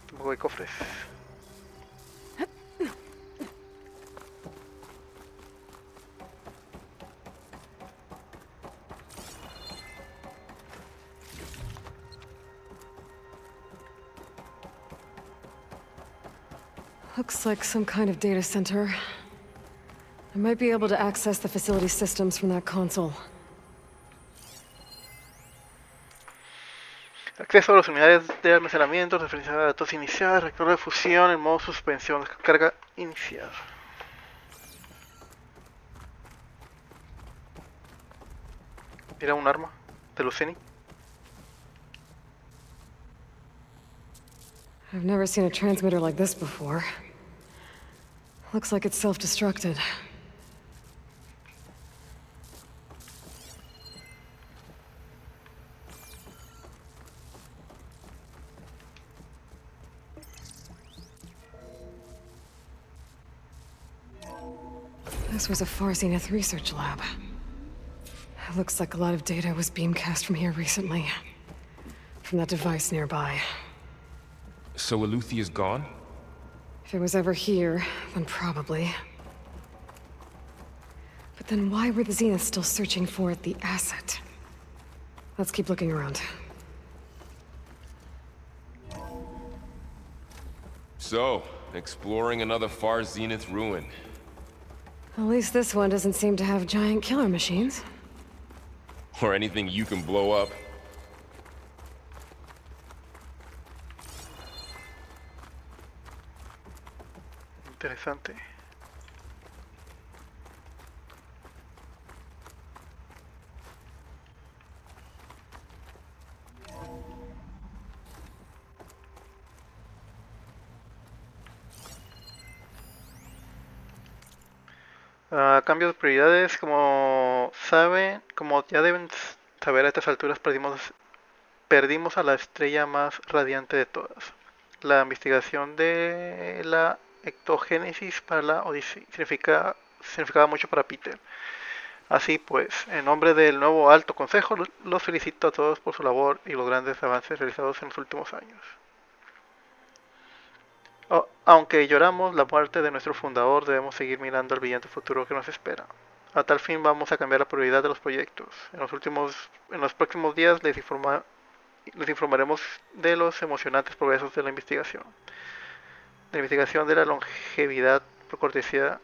Tampoco hay cofres. Looks like some kind of data center. I might be able to access the facility systems from that console. Acceso a las unidades de almacenamiento, referencia a datos inicial, reactor de fusión en modo suspensión, carga inicial. Era un arma de Luceni. I've never seen a transmitter like this before. Looks like it's self-destructed. This was a Far Zenith research lab. It looks like a lot of data was beamcast from here recently. From that device nearby. So Eleuthea's gone? If it was ever here, then probably. But then why were the Zeniths still searching for the asset? Let's keep looking around. So, exploring another Far Zenith ruin. At least this one doesn't seem to have giant killer machines. Or anything you can blow up. Interesante. Cambio de prioridades, como ya deben saber a estas alturas, perdimos a la estrella más radiante de todas. La investigación de la ectogénesis para la Odyssey significaba mucho para Peter. Así pues, en nombre del nuevo Alto Consejo, los felicito a todos por su labor y los grandes avances realizados en los últimos años. Aunque lloramos la muerte de nuestro fundador, debemos seguir mirando al brillante futuro que nos espera. A tal fin vamos a cambiar la prioridad de los proyectos. En los próximos días les informaremos de los emocionantes progresos de la investigación. De la longevidad por cortesía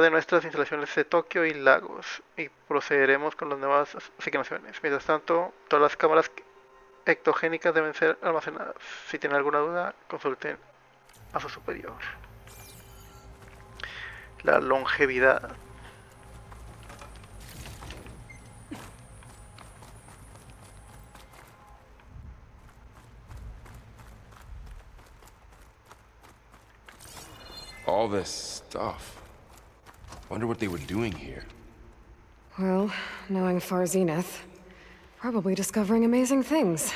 de nuestras instalaciones de Tokio y Lagos, y procederemos con las nuevas asignaciones. Mientras tanto, todas las cámaras ectogénicas deben ser almacenadas. Si tienen alguna duda, consulten a su superior. La longevidad. All this stuff. Wonder what they were doing here. Well, knowing Far Zenith, probably discovering amazing things.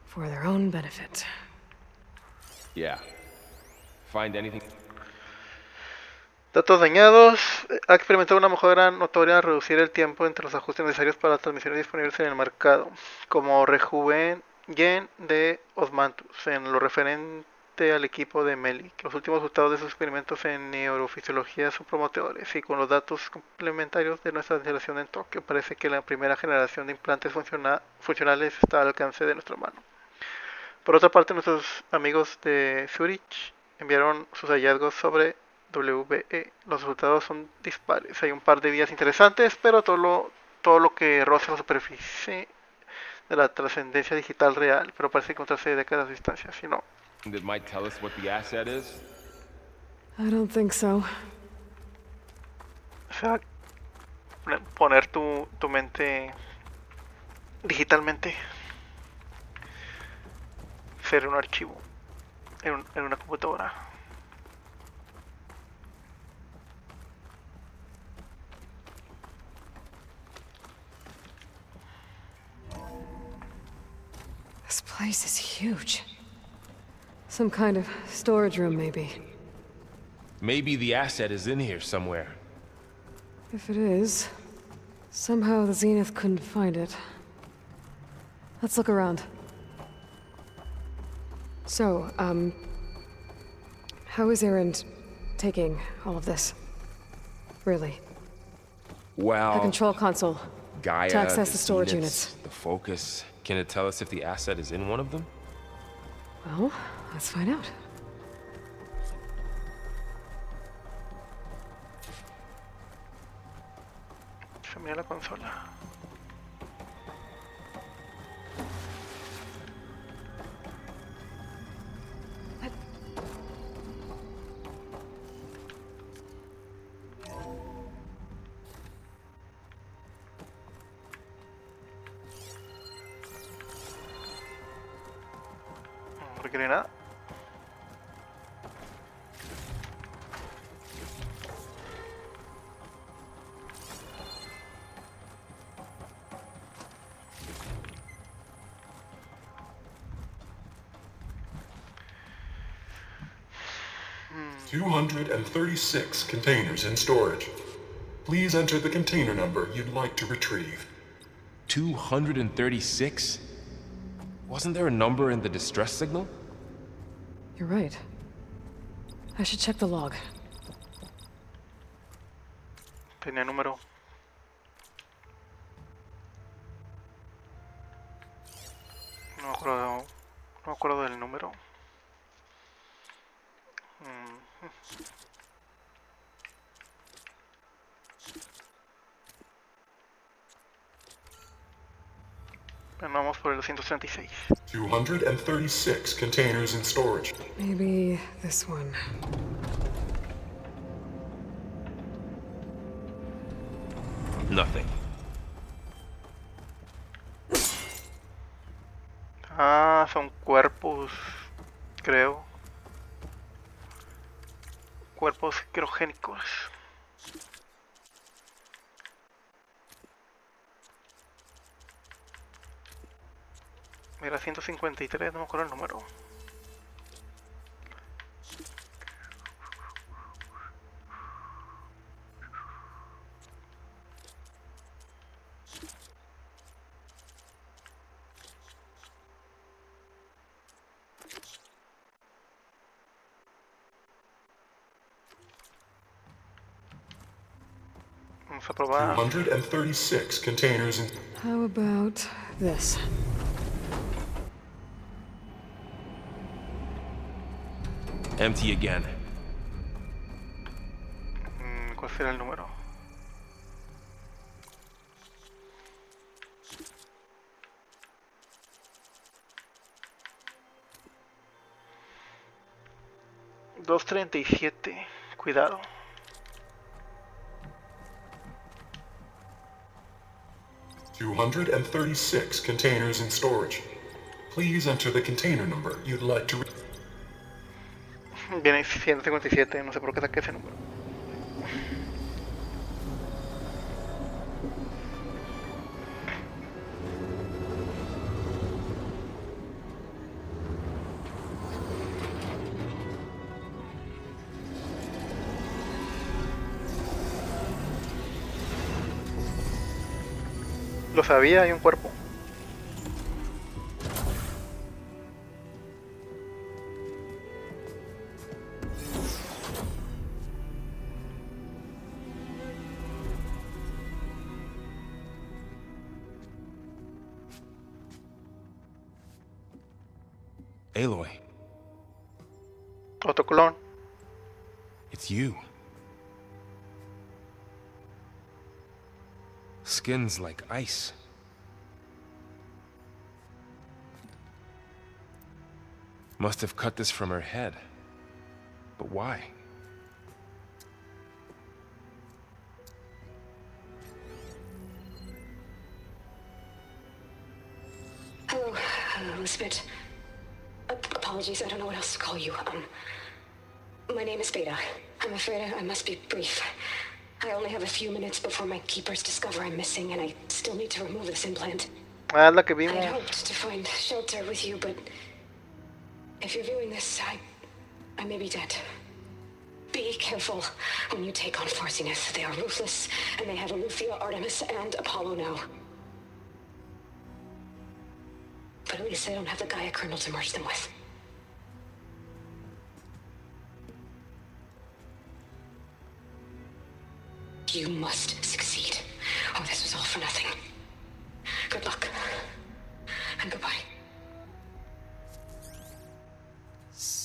For their own benefit. Yeah. Find anything? Datos dañados. Ha experimentado una mejora notoria al reducir el tiempo entre los ajustes necesarios para las transmisiones disponibles en el mercado, como rejuven de Osmanthus, en lo referente al equipo de Melik. Los últimos resultados de sus experimentos en neurofisiología son prometedores, y con los datos complementarios de nuestra instalación en Tokio, parece que la primera generación de implantes funcionales está al alcance de nuestra mano. Por otra parte, nuestros amigos de Zurich enviaron sus hallazgos sobre WBE. Los resultados son dispares. Hay un par de vías interesantes, pero todo lo que roza la superficie de la trascendencia digital real, pero parece encontrarse décadas de distancia, si no. That might tell us what the asset is? I don't think so. O sea, poner tu mente digitalmente, ser un archivo en una computadora. This place is huge. Some kind of storage room, maybe. Maybe the asset is in here somewhere. If it is, somehow the Zenith couldn't find it. Let's look around. So, how is Erend taking all of this? Really? Well, The control console. Gaia, To access the storage Zeniths, units. the focus. Can it tell us if the asset is in one of them? Well, let's find out. Se mira la consola. No requiere nada. Hmm. 236 containers in storage. Please enter the container number you'd like to retrieve. 236? Wasn't there a number in the distress signal? You're right. I should check the log. Tenía número. No me acuerdo del número. Bueno, vamos por el 136. 236 containers in storage. Maybe this one. Nothing. Ah, son cuerpos, creo. Cuerpos criogénicos. Mira, 153, no me acuerdo el número. Vamos a probar. 236 containers in... How about this? Empty again. ¿Cuál será el número? $237. Cuidado. $236 containers in storage. Please enter the container number you'd like to... Viene 157, no sé por qué saqué ese número. Lo sabía, hay un cuerpo. Aloy. Otro clon. It's you. Skin's like ice. Must have cut this from her head. But why? Hello, Elizabeth. Apologies, I don't know what else to call you. My name is Beta. I'm afraid I must be brief. I only have a few minutes before my keepers discover I'm missing, and I still need to remove this implant. Ah, la que vimos. I'd hoped to find shelter with you, but if you're viewing this, I may be dead. Be careful when you take on Farsineth. They are ruthless, and they have Eleuthia, Artemis, and Apollo now. But at least they don't have the Gaia kernel to merge them with. You must succeed, or this was all for nothing. Good luck, and goodbye.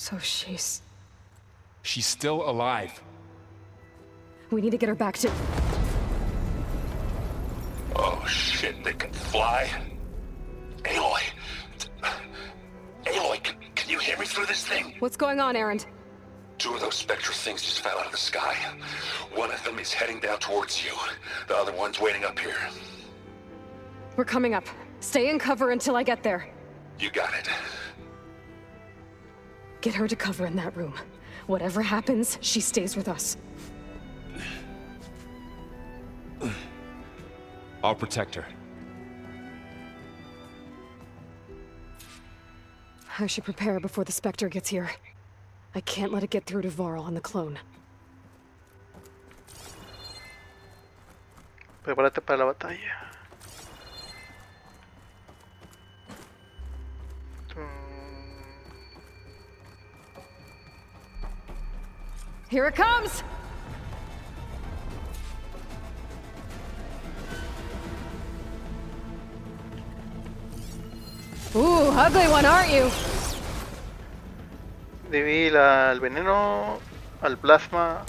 So she's... She's still alive. We need to get her back to... Oh shit, they can fly? Aloy! Aloy, can you hear me through this thing? What's going on, Erend? 2 of those spectral things just fell out of the sky. One of them is heading down towards you. The other one's waiting up here. We're coming up. Stay in cover until I get there. You got it. Get her to cover in that room. Whatever happens, she stays with us. I'll protect her. I should prepare before the Spectre gets here. I can't let it get through to Varl and the clone. Prepárate para la batalla. Here it comes! Ooh, ugly one, aren't you? Dividí el veneno al plasma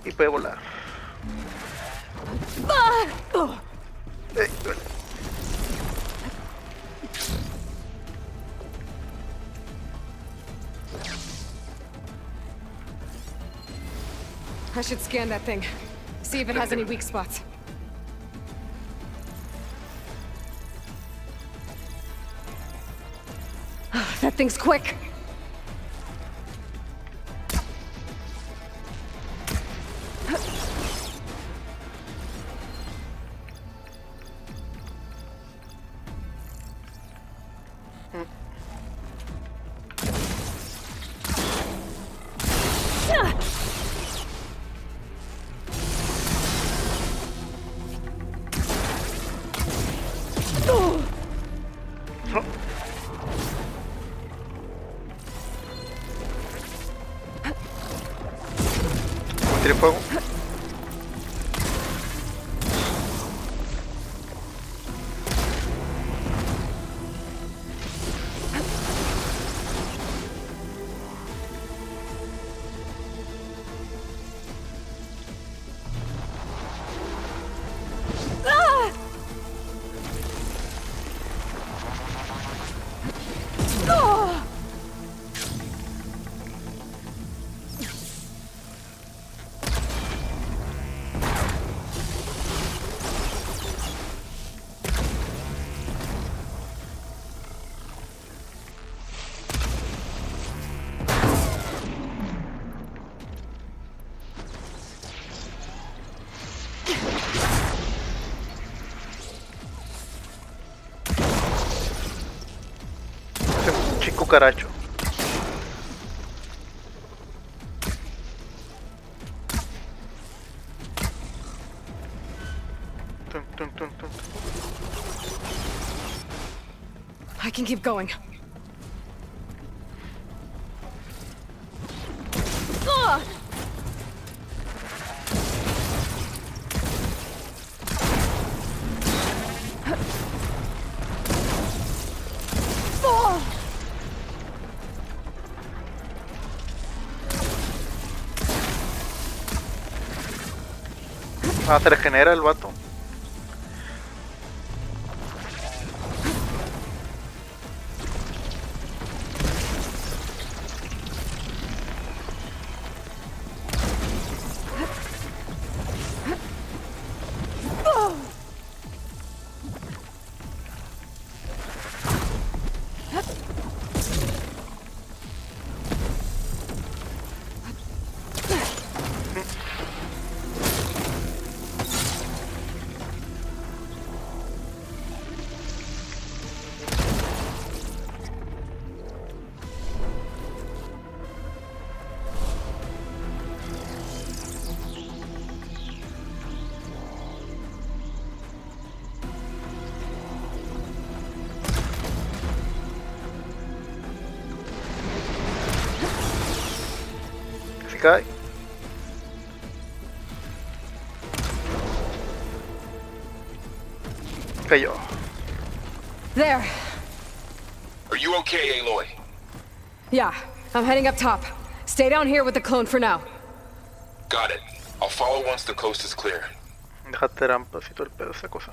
y puede volar. Duele. I should scan that thing. See if it has any weak spots. That thing's quick. Tire fuego. Cucaracho. Tum, tum, tum, tum. I can keep going. Ah, se regenera el vato. Cae. Cayó. There. Are you okay, Aloy? Yeah, I'm heading up top. Stay down here with the clone for now. Got it. I'll follow once the coast is clear. Deja trampas y todo el pedo, esa cosa.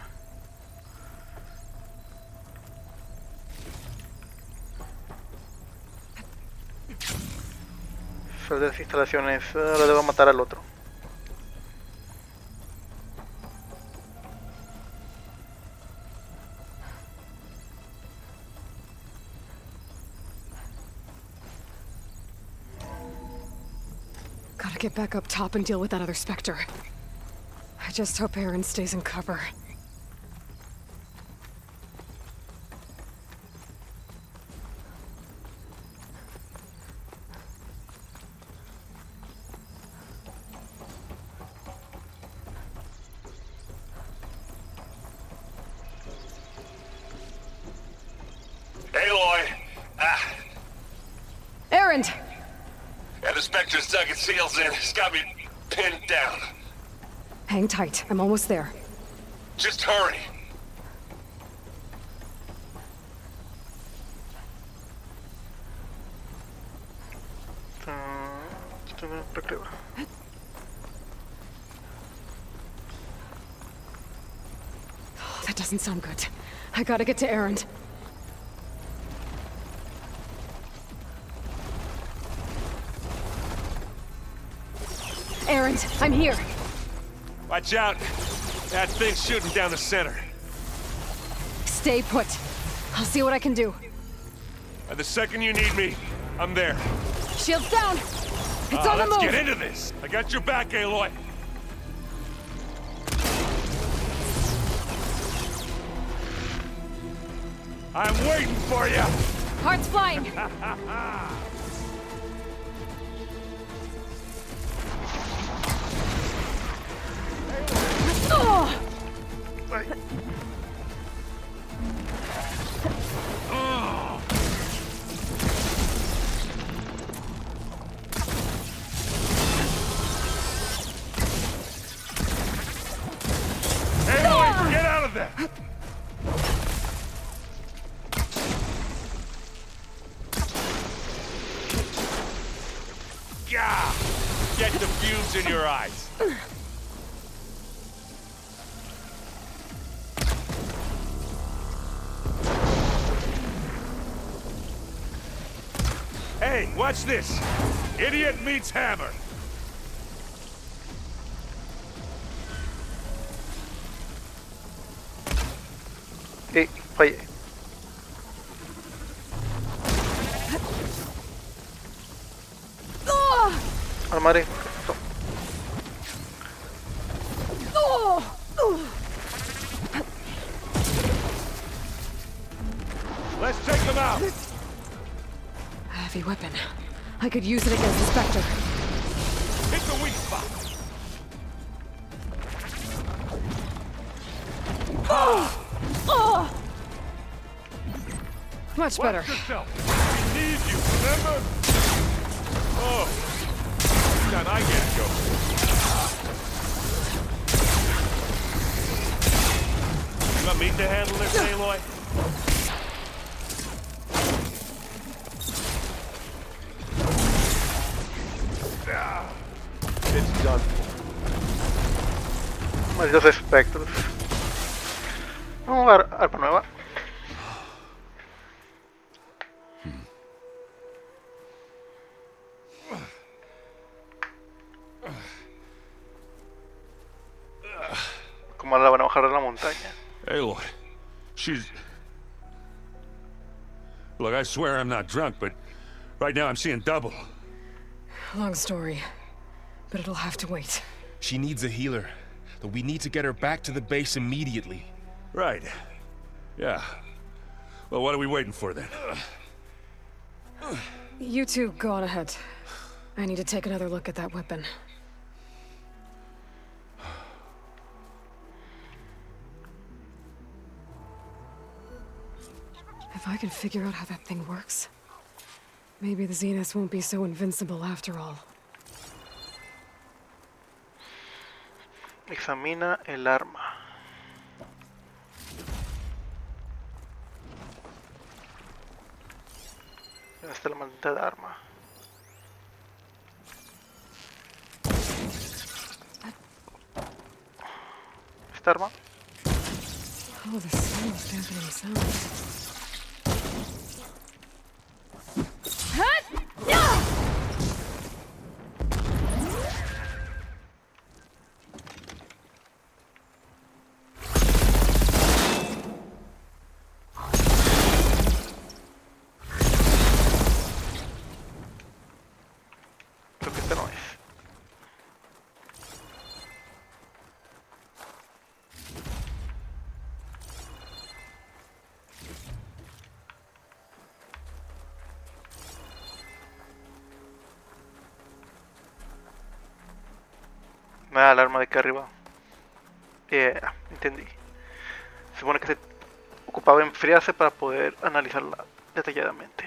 Sal de las instalaciones. Ahora debo matar al otro. Gotta get back up top and deal with that other Spectre. I just hope Aaron stays in cover. Aloy! Aaron! Yeah, the Spectre's dug its heels in. It's got me pinned down. Hang tight. I'm almost there. Just hurry. That doesn't sound good. I gotta get to Aaron. Aaron, I'm here. Watch out. That thing's shooting down the center. Stay put. I'll see what I can do. The second you need me, I'm there. Shields down! It's on the move! Let's get into this. I got your back, Aloy. I'm waiting for you. Heart's flying. Oh! Aloy, get out of there! Gah! Get the fumes in your eyes. Hey, watch this. Idiot meets hammer. Oye. Armaré. Let's take them out. A heavy weapon. I could use it against the Spectre. Hit the weak spot. Much better. Watch yourself. We need you, remember? Oh. Time I get go. You want me to handle this, Aloy? It's done. Malditos espectros. Vamos a ver arma nueva. ¿Cómo la van a bajar de la montaña? Aloy, she's... Look, I swear I'm not drunk, but right now I'm seeing double. Long story, but it'll have to wait. She needs a healer, but we need to get her back to the base immediately. Right. Yeah. Well, what are we waiting for then? You two go on ahead. I need to take another look at that weapon. If I can figure out how that thing works, maybe the Zeniths won't be so invincible after all. Examina el arma. ¿Dónde está la maldita arma? esta arma. Oh, the sun is deafening sound. Creo que este no es. Me da alarma de acá arriba. Yeah, entendí. Se supone que se ocupaba enfriarse para poder analizarla detalladamente.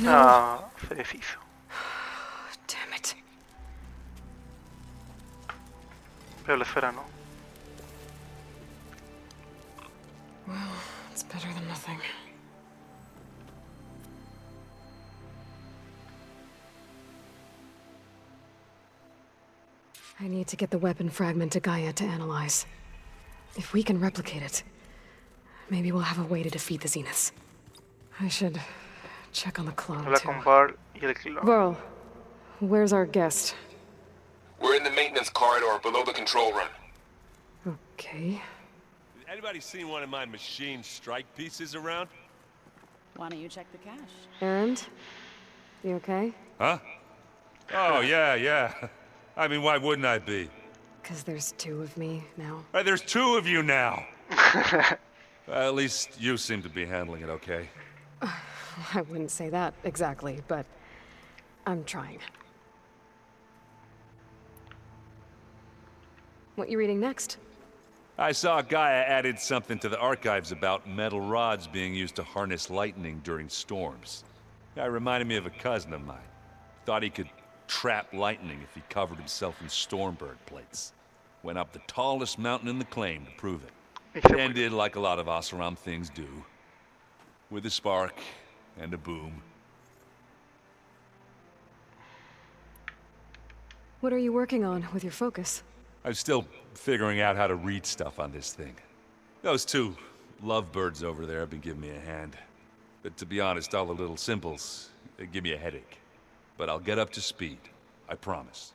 No. Ah, se deshizo. Damn it. Pero la esfera no. Well, it's better than nothing. I need to get the weapon fragment to Gaia to analyze. If we can replicate it, maybe we'll have a way to defeat the Zeniths. I should check on the clone, Habla too. con Varl y el clon. Varl, where's our guest? We're in the maintenance corridor below the control room. Okay. Anybody seen one of my machine strike pieces around? Why don't you check the cache? Errand? You okay? Huh? Oh, yeah. I mean, why wouldn't I be? 'Cause there's two of me now. There's two of you now! At least you seem to be handling it okay. I wouldn't say that exactly, but I'm trying. What you reading next? I saw Gaia added something to the archives about metal rods being used to harness lightning during storms. That reminded me of a cousin of mine. Thought he could trap lightning if he covered himself in Stormbird plates. Went up the tallest mountain in the claim to prove it. And did like a lot of Oseram things do. With a spark and a boom. What are you working on with your focus? I'm still figuring out how to read stuff on this thing. Those two lovebirds over there have been giving me a hand. But to be honest, all the little symbols, they give me a headache. But I'll get up to speed. I promise.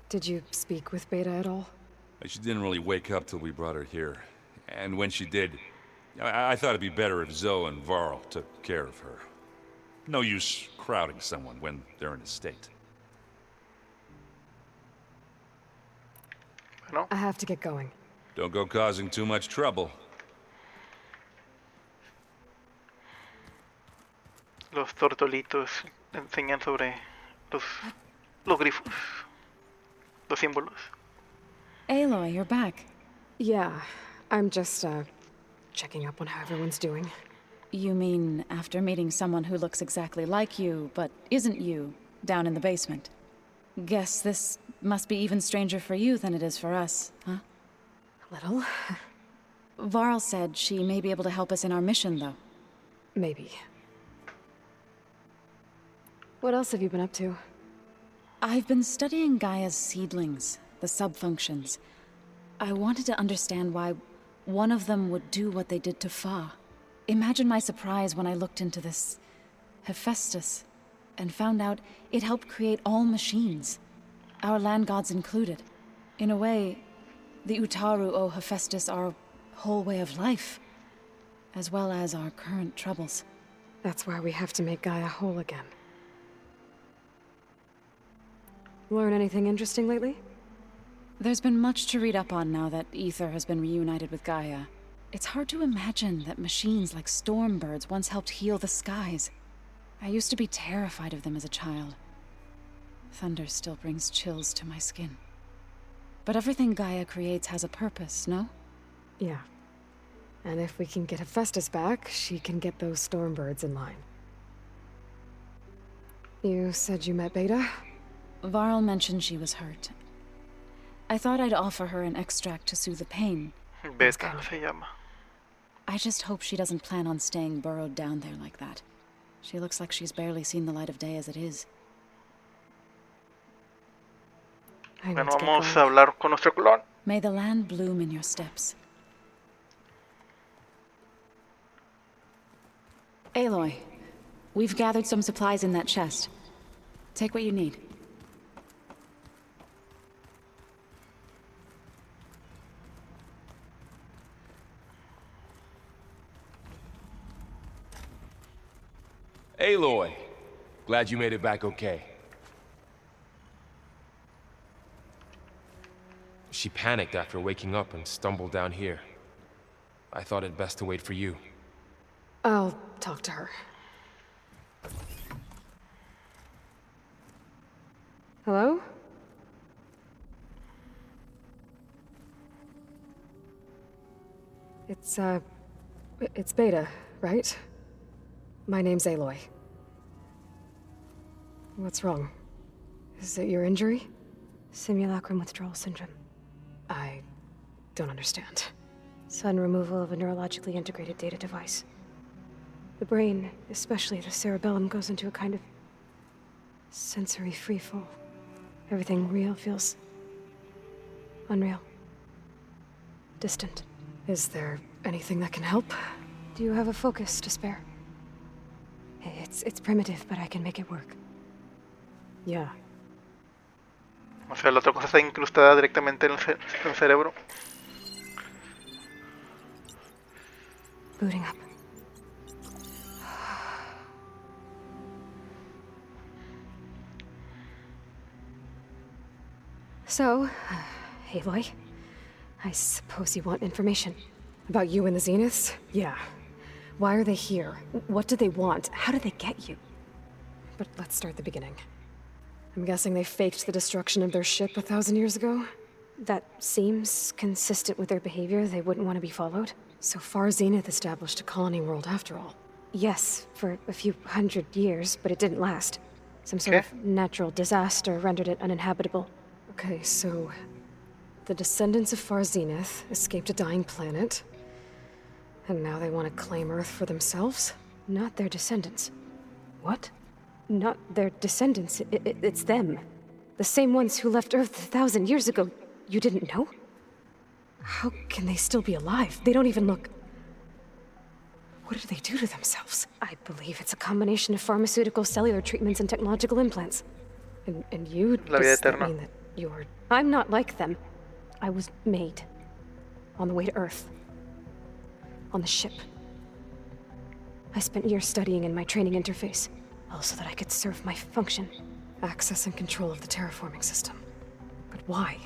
Did you speak with Beta at all? She didn't really wake up till we brought her here. And when she did, I thought it'd be better if Zoe and Varl took care of her. No use crowding someone when they're in a state. No? I have to get going. Don't go causing too much trouble. Los tortolitos enseñan sobre los grifos, los símbolos. Aloy, you're back. Yeah, I'm just, checking up on how everyone's doing. You mean after meeting someone who looks exactly like you, but isn't you, down in the basement? Guess this must be even stranger for you than it is for us, huh? A little. Varl said she may be able to help us in our mission, though. Maybe. What else have you been up to? I've been studying Gaia's seedlings, the subfunctions. I wanted to understand why one of them would do what they did to Fa. Imagine my surprise when I looked into this Hephaestus and found out it helped create all machines, our land gods included. In a way, the Utaru owe Hephaestus our whole way of life, as well as our current troubles. That's why we have to make Gaia whole again. Learn anything interesting lately? There's been much to read up on now that Ether has been reunited with Gaia. It's hard to imagine that machines like Stormbirds once helped heal the skies. I used to be terrified of them as a child. Thunder still brings chills to my skin. But everything Gaia creates has a purpose, no? Yeah. And if we can get Hephaestus back, she can get those Stormbirds in line. You said you met Beta? Varl mentioned she was hurt. I thought I'd offer her an extract to soothe the pain. Beta se llama. I just hope she doesn't plan on staying burrowed down there like that. She looks like she's barely seen the light of day as it is. Bueno, vamos a hablar con nuestro clon. May the land bloom in your steps. Aloy, we've gathered some supplies in that chest. Take what you need. Aloy, glad you made it back okay. She panicked after waking up and stumbled down here. I thought it best to wait for you. I'll talk to her. Hello? It's Beta, right? My name's Aloy. What's wrong? Is it your injury? Simulacrum withdrawal syndrome. I don't understand. Sudden removal of a neurologically integrated data device. The brain, especially the cerebellum, goes into a kind of sensory freefall. Everything real feels unreal. Distant. Is there anything that can help? Do you have a focus to spare? It's primitive, but I can make it work. Yeah. O sea, la otra cosa está incrustada directamente en el cerebro. Booting up. So, Aloy, I suppose you want information. About you and the Zeniths? Yeah. Why are they here? What do they want? How did they get you? But let's start at the beginning. I'm guessing they faked the destruction of their ship 1,000 years ago? That seems consistent with their behavior. They wouldn't want to be followed. So far, Zenith established a colony world after all. Yes, for a few hundred years, but it didn't last. Some sort of natural disaster rendered it uninhabitable. Okay, so the descendants of Far Zenith escaped a dying planet, and now they want to claim Earth for themselves? Not their descendants. What? Not their descendants. It's them. The same ones who left Earth 1,000 years ago. You didn't know? How can they still be alive? They don't even look... What did they do to themselves? I believe it's a combination of pharmaceutical, cellular treatments, and technological implants. And you... La vida does that eterna. mean that you're... I'm not like them. I was made. On the way to Earth. On the ship. I spent years studying in my training interface, all so that I could serve my function. Access and control of the terraforming system. But why?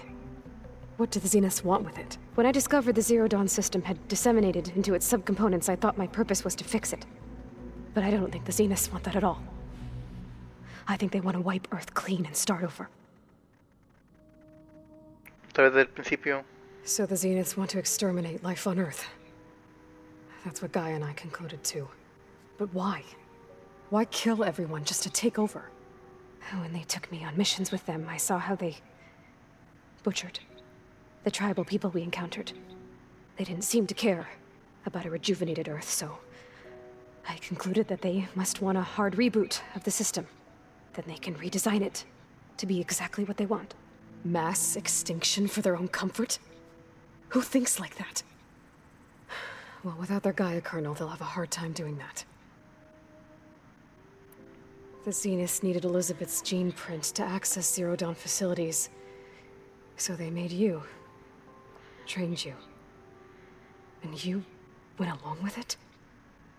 What do the Zeniths want with it? When I discovered the Zero Dawn system had disseminated into its subcomponents, I thought my purpose was to fix it. But I don't think the Zeniths want that at all. I think they want to wipe Earth clean and start over. Otra vez del principio. So the Zeniths want to exterminate life on Earth. That's what Gaia and I concluded too. But why? Why kill everyone just to take over? When they took me on missions with them, I saw how they butchered the tribal people we encountered. They didn't seem to care about a rejuvenated Earth, so I concluded that they must want a hard reboot of the system. Then they can redesign it to be exactly what they want. Mass extinction for their own comfort? Who thinks like that? Well, without their Gaia kernel, they'll have a hard time doing that. The Zeniths needed Elizabeth's gene print to access Zero Dawn facilities. So they made you. Trained you. And you went along with it?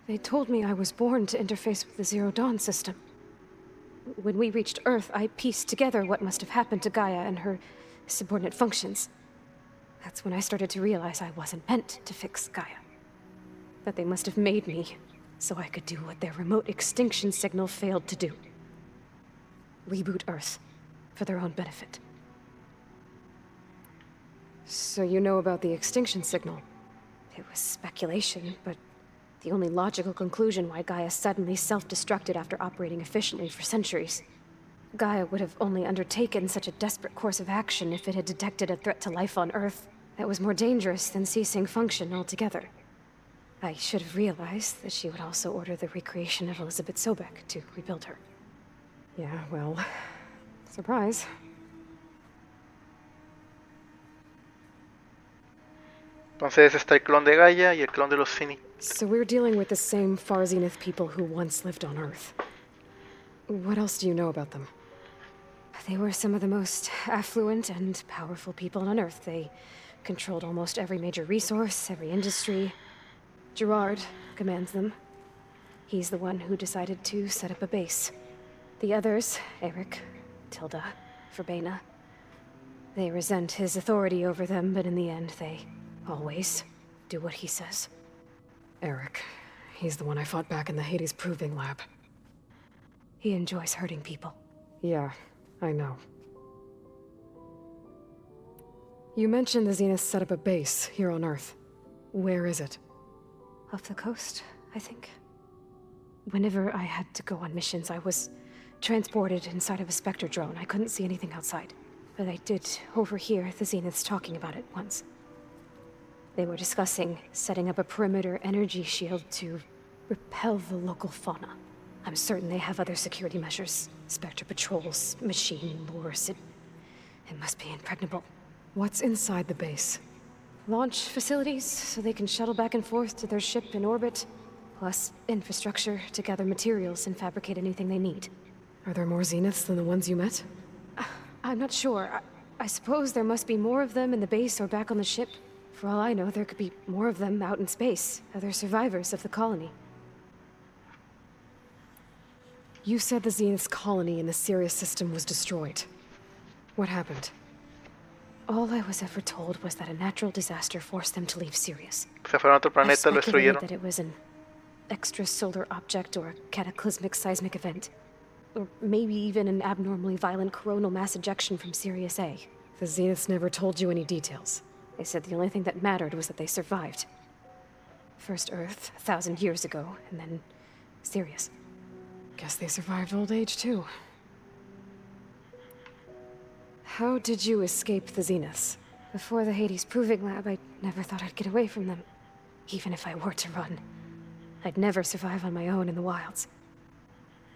They told me I was born to interface with the Zero Dawn system. When we reached Earth, I pieced together what must have happened to Gaia and her subordinate functions. That's when I started to realize I wasn't meant to fix Gaia. That they must have made me so I could do what their remote extinction signal failed to do. Reboot Earth for their own benefit. So you know about the extinction signal? It was speculation, but the only logical conclusion why Gaia suddenly self-destructed after operating efficiently for centuries. Gaia would have only undertaken such a desperate course of action if it had detected a threat to life on Earth that was more dangerous than ceasing function altogether. I should have realized that she would also order the recreation of Elizabeth Sobek to rebuild her. Yeah, well, surprise. Entonces está el clon de Gaia y el clon de los Zenith. So we're dealing with the same Far Zenith people who once lived on Earth. What else do you know about them? They were some of the most affluent and powerful people on Earth. They controlled almost every major resource, every industry. Gerard commands them. He's the one who decided to set up a base. The others, Eric, Tilda, Verbena, they resent his authority over them, but in the end, they always do what he says. Eric. He's the one I fought back in the Hades Proving Lab. He enjoys hurting people. Yeah, I know. You mentioned the Zeniths set up a base here on Earth. Where is it? Off the coast, I think. Whenever I had to go on missions, I was transported inside of a Spectre drone. I couldn't see anything outside. But I did overhear the Zeniths talking about it once. They were discussing setting up a perimeter energy shield to repel the local fauna. I'm certain they have other security measures. Spectre patrols, machine lures. It must be impregnable. What's inside the base? Launch facilities, so they can shuttle back and forth to their ship in orbit. Plus infrastructure to gather materials and fabricate anything they need. Are there more Zeniths than the ones you met? I'm not sure. I suppose there must be more of them in the base or back on the ship. For all I know, there could be more of them out in space, other survivors of the colony. You said the Zenith's colony in the Sirius system was destroyed. What happened? All I was ever told was that a natural disaster forced them to leave Sirius. Se fueron a otro planeta, lo I speculated destruyeron. that it was an extrasolar object or a cataclysmic seismic event. Or maybe even an abnormally violent coronal mass ejection from Sirius A. The Zeniths never told you any details. They said the only thing that mattered was that they survived. First Earth, 1,000 years ago, and then Sirius. Guess they survived old age, too. How did you escape the Zeniths? Before the Hades Proving Lab, I never thought I'd get away from them. Even if I were to run. I'd never survive on my own in the wilds.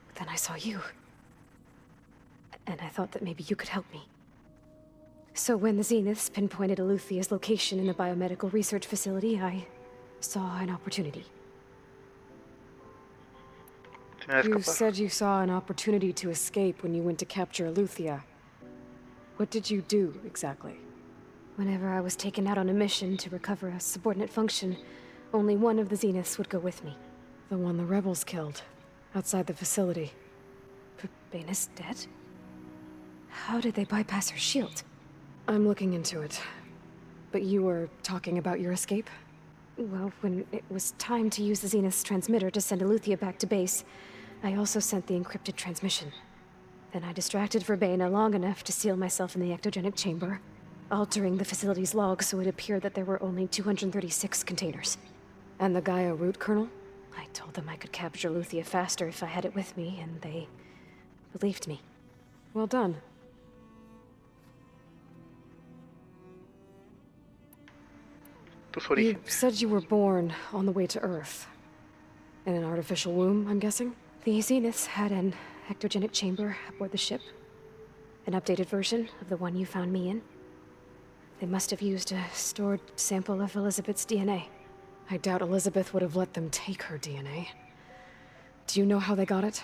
But then I saw you. And I thought that maybe you could help me. So when the Zeniths pinpointed Eluthia's location in the biomedical research facility, I saw an opportunity. You said you saw an opportunity to escape when you went to capture Eluthia. What did you do, exactly? Whenever I was taken out on a mission to recover a subordinate function, only one of the Zeniths would go with me. The one the rebels killed, outside the facility. Baina's dead? How did they bypass her shield? I'm looking into it. But you were talking about your escape? Well, when it was time to use the Zenith's transmitter to send Eluthia back to base, I also sent the encrypted transmission. Then I distracted Verbena long enough to seal myself in the ectogenic chamber, altering the facility's log so it appeared that there were only 236 containers. And the Gaia root kernel? I told them I could capture Eluthia faster if I had it with me, and they believed me. Well done. You said you were born on the way to Earth. In an artificial womb, I'm guessing? The Zeniths had an ectogenic chamber aboard the ship. An updated version of the one you found me in. They must have used a stored sample of Elizabeth's DNA. I doubt Elizabeth would have let them take her DNA. Do you know how they got it?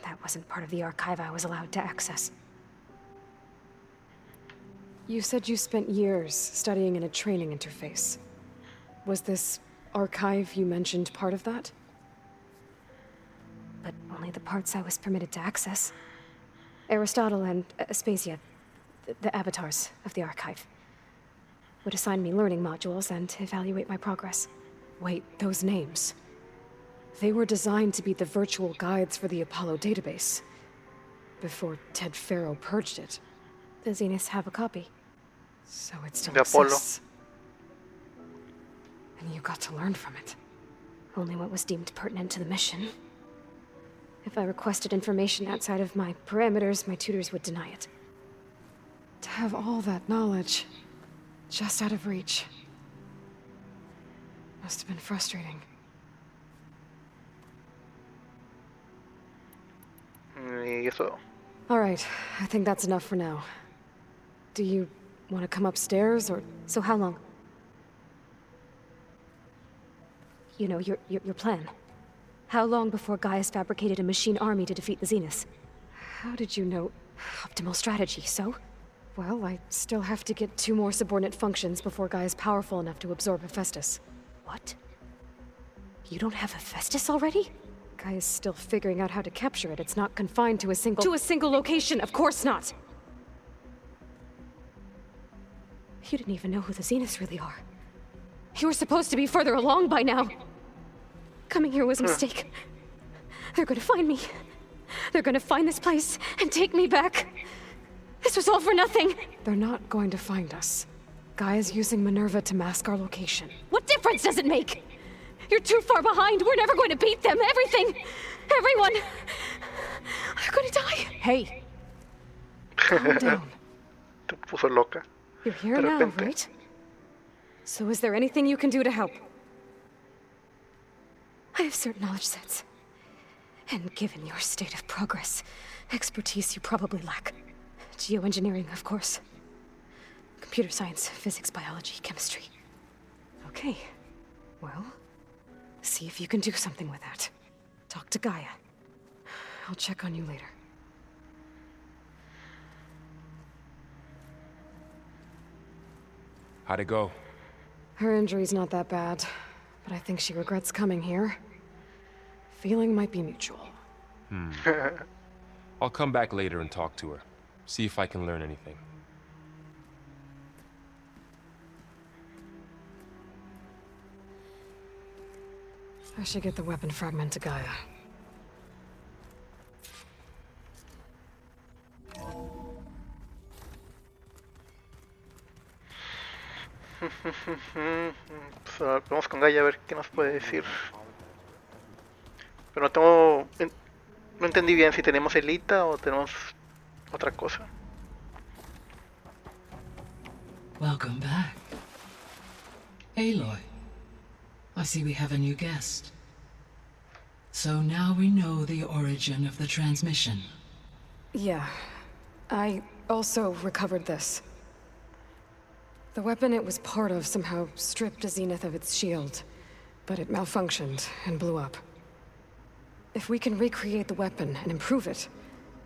That wasn't part of the archive I was allowed to access. You said you spent years studying in a training interface. Was this archive you mentioned part of that? But only the parts I was permitted to access. Aristotle and Aspasia, the avatars of the archive, would assign me learning modules and evaluate my progress. Wait, those names. They were designed to be the virtual guides for the Apollo database. Before Ted Faro purged it. The Zeniths have a copy. So it still Apollo. exists. And you got to learn from it. Only what was deemed pertinent to the mission. If I requested information outside of my parameters, my tutors would deny it. To have all that knowledge, just out of reach. Must have been frustrating. Y eso. Alright, I think that's enough for now. Do you want to come upstairs, or... So how long? You know, your plan. How long before Gaia's fabricated a machine army to defeat the Zeniths? How did you know? Optimal strategy, so? Well, I still have to get 2 more subordinate functions before Gaia's powerful enough to absorb Hephaestus. What? You don't have Hephaestus already? Gaia's still figuring out how to capture it. It's not confined to a single... To a single location, of course not! You didn't even know who the Zeniths really are. You were supposed to be further along by now! Coming here was a mistake. They're gonna find me. They're gonna find this place and take me back. This was all for nothing. They're not going to find us. Gaia's using Minerva to mask our location. What difference does it make? You're too far behind. We're never going to beat them. Everything. Everyone. They're gonna die. Hey. Calm down. Te puso loca. You're here now, right? So is there anything you can do to help? I have certain knowledge sets. And given your state of progress, expertise you probably lack. Geoengineering, of course. Computer science, physics, biology, chemistry. Okay. Well, see if you can do something with that. Talk to Gaia. I'll check on you later. How'd it go? Her injury's not that bad, but I think she regrets coming here. Feeling might be mutual. I'll come back later and talk to her. See if I can learn anything. I should get the weapon fragment to Gaia. Pues, vamos con Gaia a ver qué nos puede decir. Pero no tengo... No entendí bien si tenemos Elita o tenemos otra cosa. Welcome back. Aloy, I see we have a new guest. So now we know the origin of the transmission. Yeah. I also recovered this. The weapon it was part of somehow stripped a Zenith of its shield, but it malfunctioned and blew up. If we can recreate the weapon and improve it,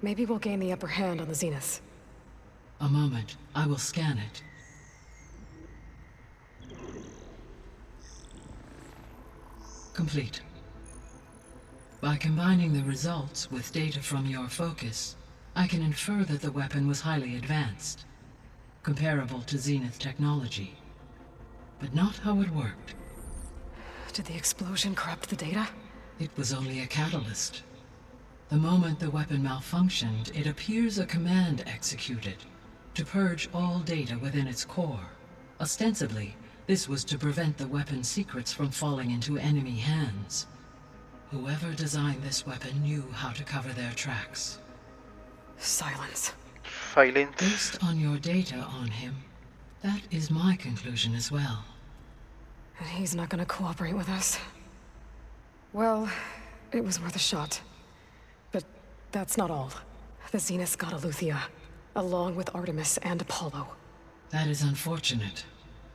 maybe we'll gain the upper hand on the Zeniths. A moment, I will scan it. Complete. By combining the results with data from your focus, I can infer that the weapon was highly advanced, comparable to Zenith technology, but not how it worked. Did the explosion corrupt the data? It was only a catalyst. The moment the weapon malfunctioned, it appears a command executed to purge all data within its core. Ostensibly, this was to prevent the weapon's secrets from falling into enemy hands. Whoever designed this weapon knew how to cover their tracks. Silence. Silence. Based on your data on him, that is my conclusion as well. And he's not gonna cooperate with us. Well, it was worth a shot. But that's not all. The Zeniths got Eleuthia, along with Artemis and Apollo. That is unfortunate.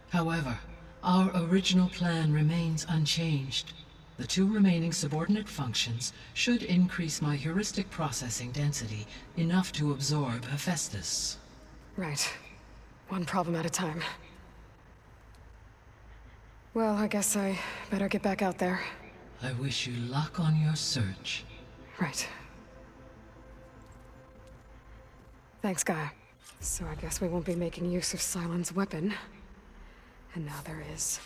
However, our original plan remains unchanged. The 2 remaining subordinate functions should increase my heuristic processing density enough to absorb Hephaestus. Right. One problem at a time. Well, I guess I better get back out there. I wish you luck on your search. Right. Thanks, Gaia. So I guess we won't be making use of Silent's weapon. And now there is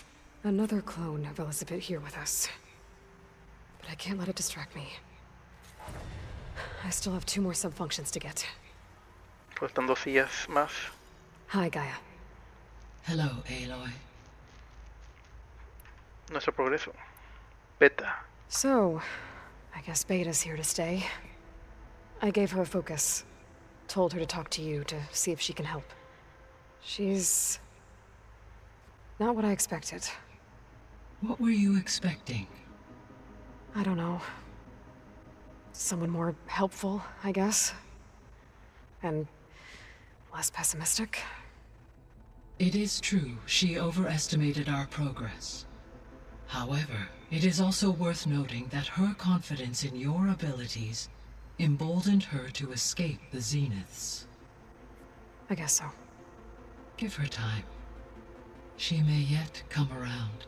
another clone of Elizabeth here with us. But I can't let it distract me. I still have 2 more sub-functions to get. Faltan 2 sillas más. Hi, Gaia. Hello, Aloy. Nuestro progreso. Beta. So, I guess Beta's here to stay. I gave her a focus. Told her to talk to you to see if she can help. She's... not what I expected. What were you expecting? I don't know. Someone more helpful, I guess. And less pessimistic. It is true she overestimated our progress. However, it is also worth noting that her confidence in your abilities emboldened her to escape the Zeniths. I guess so. Give her time. She may yet come around.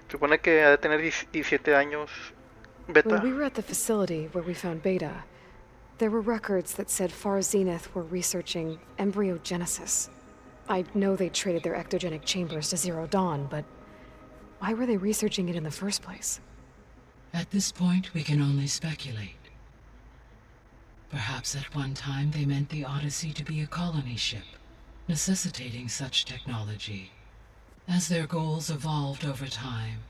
Supone que ha de tener 17 años. Beta. When we were at the facility where we found Beta, there were records that said Far Zenith were researching embryogenesis. I know they traded their ectogenic chambers to Zero Dawn, but why were they researching it in the first place? At this point, we can only speculate. Perhaps at one time they meant the Odyssey to be a colony ship, necessitating such technology. As their goals evolved over time,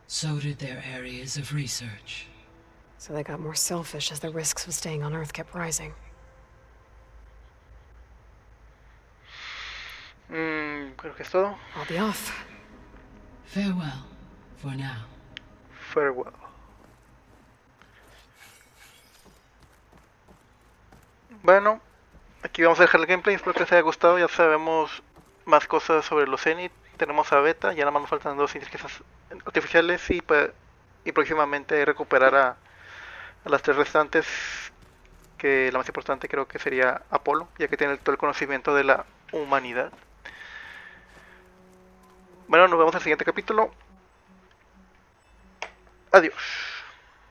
so did their areas of research. So they got more selfish as the risks of staying on Earth kept rising. Creo que es todo. I'll be off. Farewell, for now. Farewell. Bueno, aquí vamos a dejar el gameplay. Espero que les haya gustado. Ya sabemos más cosas sobre los Zenith. Tenemos a Beta. Ya nada más nos faltan 2 inteligencias artificiales. Y próximamente recuperar a las 3 restantes. Que la más importante creo que sería Apolo, ya que tiene todo el conocimiento de la humanidad. Bueno, nos vemos en el siguiente capítulo. Adiós.